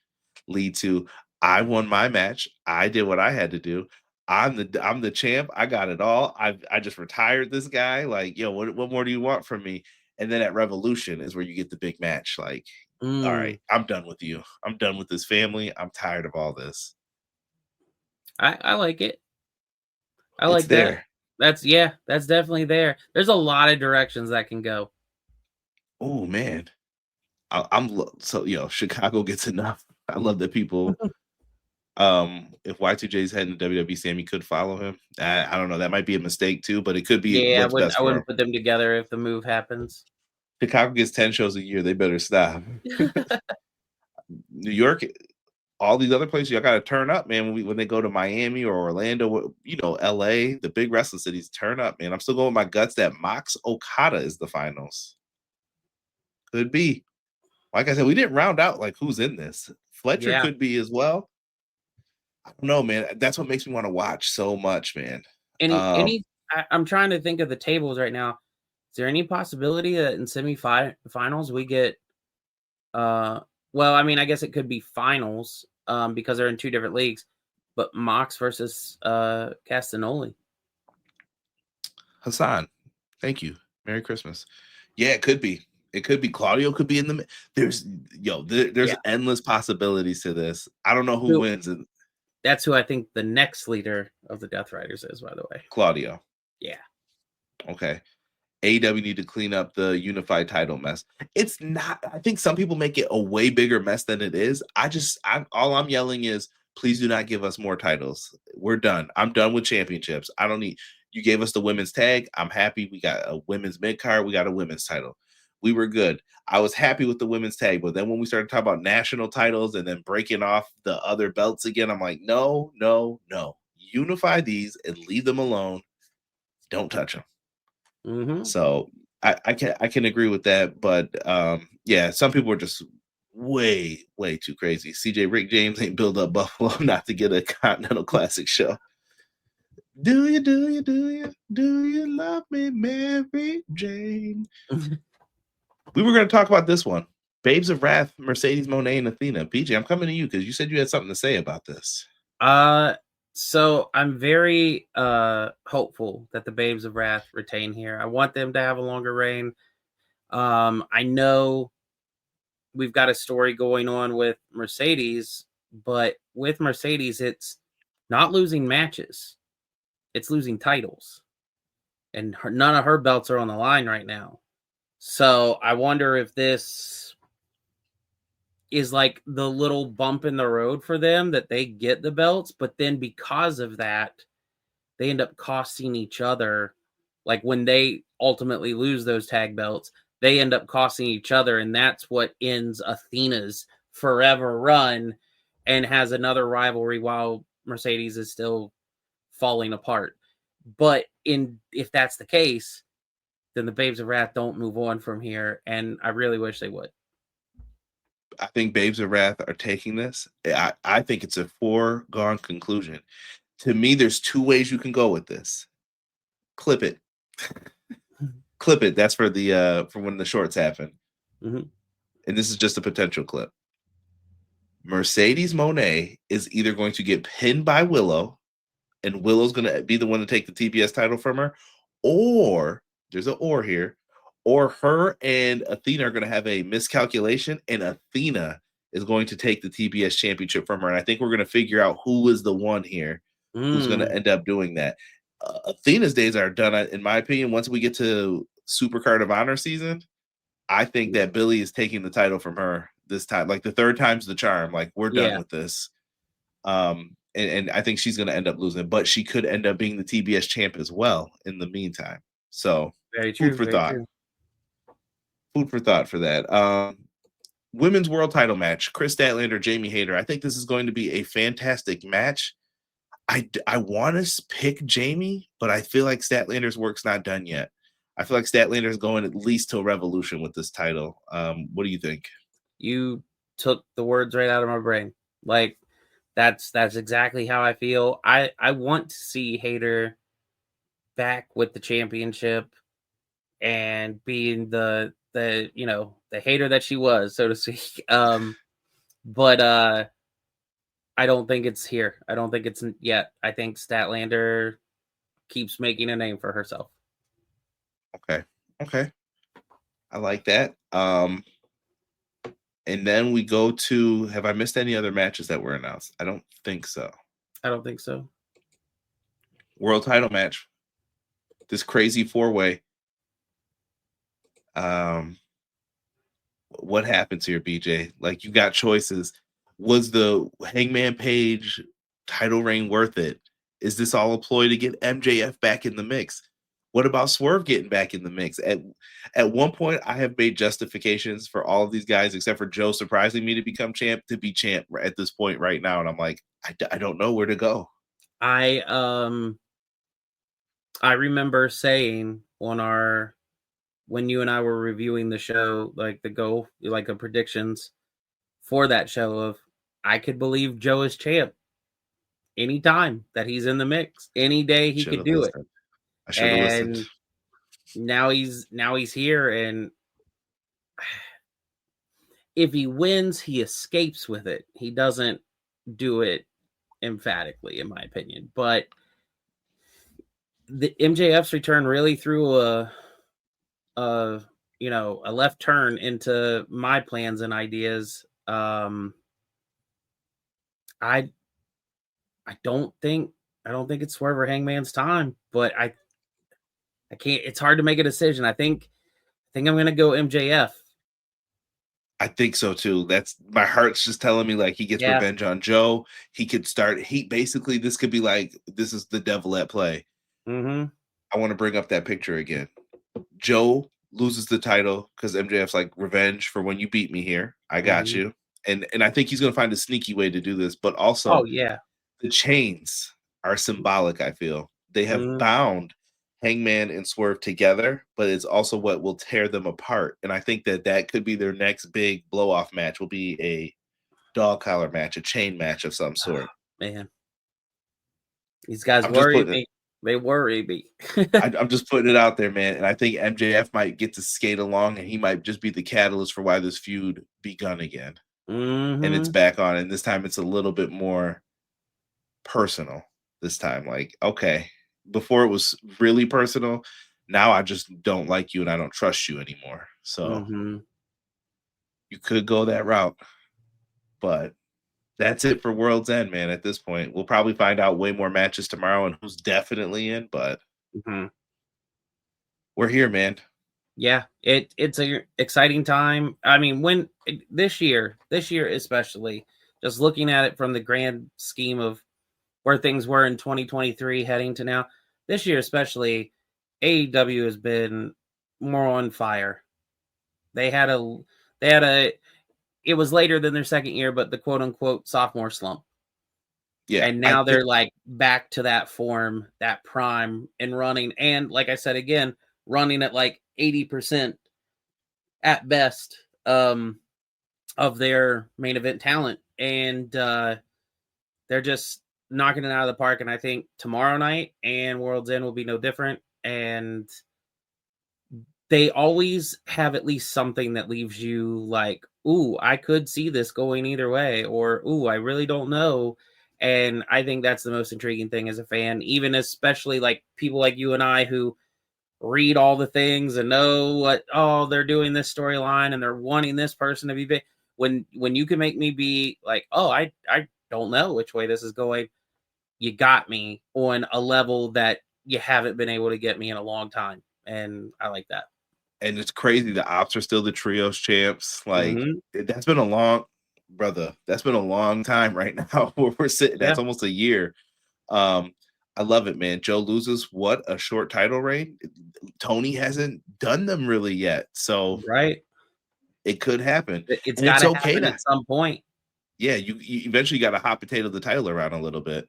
lead to I won my match. I did what I had to do. I'm the champ. I got it all. I just retired this guy. Like, yo, what more do you want from me? And then at Revolution is where you get the big match. Like, all right, I'm done with you. I'm done with this family. I'm tired of all this. I like it. I It's like there. That's definitely there. There's a lot of directions that can go. Oh man, Chicago gets enough. I love that people. If Y2J's heading to WWE, Sammy could follow him. I don't know. That might be a mistake too, but it could be what's best I for him. wouldn't put them together if the move happens. Chicago gets 10 shows a year. They better stop. New York, all these other places, y'all got to turn up, man. When they go to Miami or Orlando, LA, the big wrestling cities, turn up, man. I'm still going with my guts that Mox Okada is the finals. Could be. Like I said, we didn't round out like who's in this. Fletcher could be as well. I don't know, man. That's what makes me want to watch so much, man. I'm trying to think of the tables right now. Is there any possibility that in semifinals we get well, I mean, I guess it could be finals because they're in two different leagues, but Mox versus Castagnoli. Hassan, thank you. Merry Christmas. Yeah, it could be. It could be. Claudio could be in the. There's endless possibilities to this. I don't know who wins. That's who I think the next leader of the Death Riders is, by the way. Claudio. Yeah. Okay. AEW need to clean up the unified title mess. It's not. I think some people make it a way bigger mess than it is. All I'm yelling is, please do not give us more titles. We're done. I'm done with championships. I don't need. You gave us the women's tag. I'm happy. We got a women's mid card. We got a women's title. We were good. I was happy with the women's tag, but then when we started talking about national titles and then breaking off the other belts again, I'm like, no. Unify these and leave them alone. Don't touch them. Mm-hmm. So I can agree with that, but some people are just way too crazy. CJ Rick James ain't built up Buffalo not to get a Continental Classic show. Do you love me, Mary Jane? We were going to talk about this one. Babes of Wrath, Mercedes Moné and Athena. PJ, I'm coming to you because you said you had something to say about this. So I'm very hopeful that the Babes of Wrath retain here. I want them to have a longer reign. I know we've got a story going on with Mercedes, but with Mercedes, it's not losing matches. It's losing titles. And none of her belts are on the line right now. So I wonder if this is like the little bump in the road for them that they get the belts, but then because of that, they end up costing each other. Like when they ultimately lose those tag belts, they end up costing each other, and that's what ends Athena's forever run and has another rivalry while Mercedes is still falling apart. But if that's the case, then the Babes of Wrath don't move on from here, and I really wish they would. I think Babes of Wrath are taking this. I think it's a foregone conclusion. To me, there's two ways you can go with this. Clip it. Clip it. That's for when the shorts happen. Mm-hmm. And this is just a potential clip. Mercedes Moné is either going to get pinned by Willow, and Willow's going to be the one to take the TBS title from her, or there's an or here, or her and Athena are going to have a miscalculation, and Athena is going to take the TBS championship from her. And I think we're going to figure out who is the one here who's going to end up doing that. Athena's days are done, in my opinion. Once we get to Supercard of Honor season, I think that Billy is taking the title from her this time. Like the third time's the charm. Like we're done with this. And I think she's going to end up losing, but she could end up being the TBS champ as well in the meantime. So very true, food for thought. True. Food for thought for that. Women's world title match, Chris Statlander, Jamie Hayter. I think this is going to be a fantastic match. I want to pick Jamie, but I feel like Statlander's work's not done yet. I feel like Statlander's going at least till Revolution with this title. What do you think? You took the words right out of my brain. Like that's exactly how I feel. I want to see Hayter back with the championship and being the the hater that she was, so to speak. But I don't think it's here. I don't think it's yet. I think Statlander keeps making a name for herself. Okay. I like that. And then we go to, have I missed any other matches that were announced? I don't think so. I don't think so. World title match. This crazy 4-way. What happens here, BJ? Like, you got choices. Was the Hangman Page title reign worth it? Is this all a ploy to get MJF back in the mix? What about Swerve getting back in the mix? At one point, I have made justifications for all of these guys, except for Joe surprising me to become champ, to be champ at this point right now. And I'm like, I don't know where to go. I remember saying when you and I were reviewing the show, like the predictions for that show of, I could believe Joe is champ anytime that he's in the mix, any day he could do it. I should have listened. Now he's here, and if he wins, he escapes with it. He doesn't do it emphatically, in my opinion. But the MJF's return really threw a left turn into my plans and ideas. I don't think it's Swerve or Hangman's time, but I can't. It's hard to make a decision. I think I'm gonna go MJF. I think so too. That's my heart's just telling me like he gets revenge on Joe. He could start. Basically this could be like, this is the devil at play. Mm-hmm. I want to bring up that picture again. Joe loses the title because MJF's like, revenge for when you beat me here. I got you. And I think he's gonna find a sneaky way to do this. But also, the chains are symbolic. I feel they have bound Hangman and Swerve together, but it's also what will tear them apart. And I think that could be their next big blow off match. Will be a dog collar match, a chain match of some sort. Man, these guys worry me. They worry me. I'm just putting it out there, man. And I think MJF might get to skate along, and he might just be the catalyst for why this feud begun again. And it's back on. And this time it's a little bit more personal. This time, like, okay, before it was really personal. Now I just don't like you and I don't trust you anymore. So you could go that route, but that's it for World's End, man. At this point, we'll probably find out way more matches tomorrow and who's definitely in, but we're here, man. Yeah, it's an exciting time. I mean, this year especially, just looking at it from the grand scheme of where things were in 2023 heading to now, this year especially, AEW has been more on fire. It was later than their second year, but the quote unquote sophomore slump. Yeah. And now they're like back to that form, that prime, and running. And like I said, again, running at like 80% at best of their main event talent. And they're just knocking it out of the park. And I think tomorrow night and World's End will be no different. And they always have at least something that leaves you like, ooh, I could see this going either way, or ooh, I really don't know. And I think that's the most intriguing thing as a fan, even especially like people like you and I who read all the things and know what, they're doing this storyline and they're wanting this person to be big. When you can make me be like, oh, I don't know which way this is going, you got me on a level that you haven't been able to get me in a long time. And I like that. And it's crazy. The Ops are still the trios champs. Like that's been a long time right now where we're sitting. That's almost a year. I love it, man. Joe loses. What a short title reign. Tony hasn't done them really yet. So it could happen. It's got to happen at some point. Yeah, you eventually got to hot potato the title around a little bit.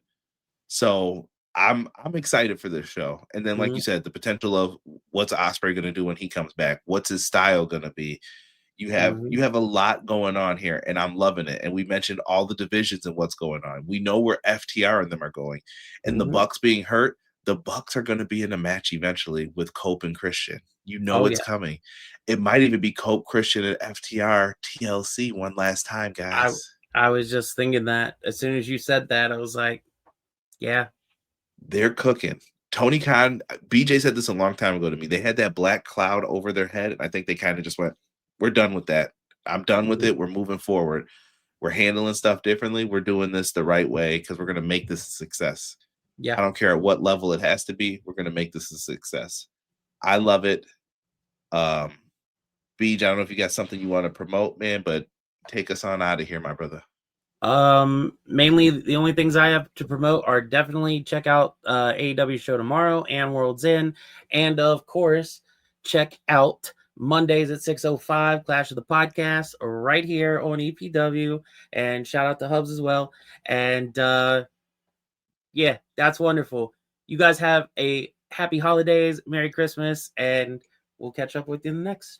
So I'm excited for this show. And then, like you said, the potential of what's Osprey going to do when he comes back. What's his style going to be? You have a lot going on here, and I'm loving it. And we mentioned all the divisions and what's going on. We know where FTR and them are going, and the Bucks being hurt. The Bucks are going to be in a match eventually with Cope and Christian. You know it's coming. It might even be Cope, Christian, and FTR TLC one last time, guys. I was just thinking that as soon as you said that, I was like, yeah, they're cooking. Tony Khan, BJ said this a long time ago to me. They had that black cloud over their head, and I think they kind of just went, we're done with that. I'm done with it. We're moving forward. We're handling stuff differently. We're doing this the right way because we're going to make this a success. Yeah. I don't care at what level it has to be. We're going to make this a success. I love it. BJ, I don't know if you got something you want to promote, man, but take us on out of here, my brother. Mainly the only things I have to promote are definitely check out AEW show tomorrow and Worlds End, and of course check out Mondays at 6:05 Clash of the Podcast right here on EPW, and shout out to Hubs as well. And yeah, that's wonderful. You guys have a happy holidays, Merry Christmas, and we'll catch up with you in the next.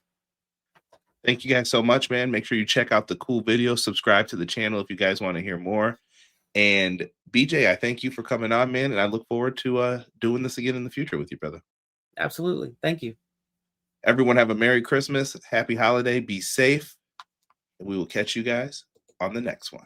Thank you guys so much, man. Make sure you check out the cool videos. Subscribe to the channel if you guys want to hear more. And BJ, I thank you for coming on, man. And I look forward to doing this again in the future with you, brother. Absolutely. Thank you. Everyone have a Merry Christmas. Happy holiday. Be safe. And we will catch you guys on the next one.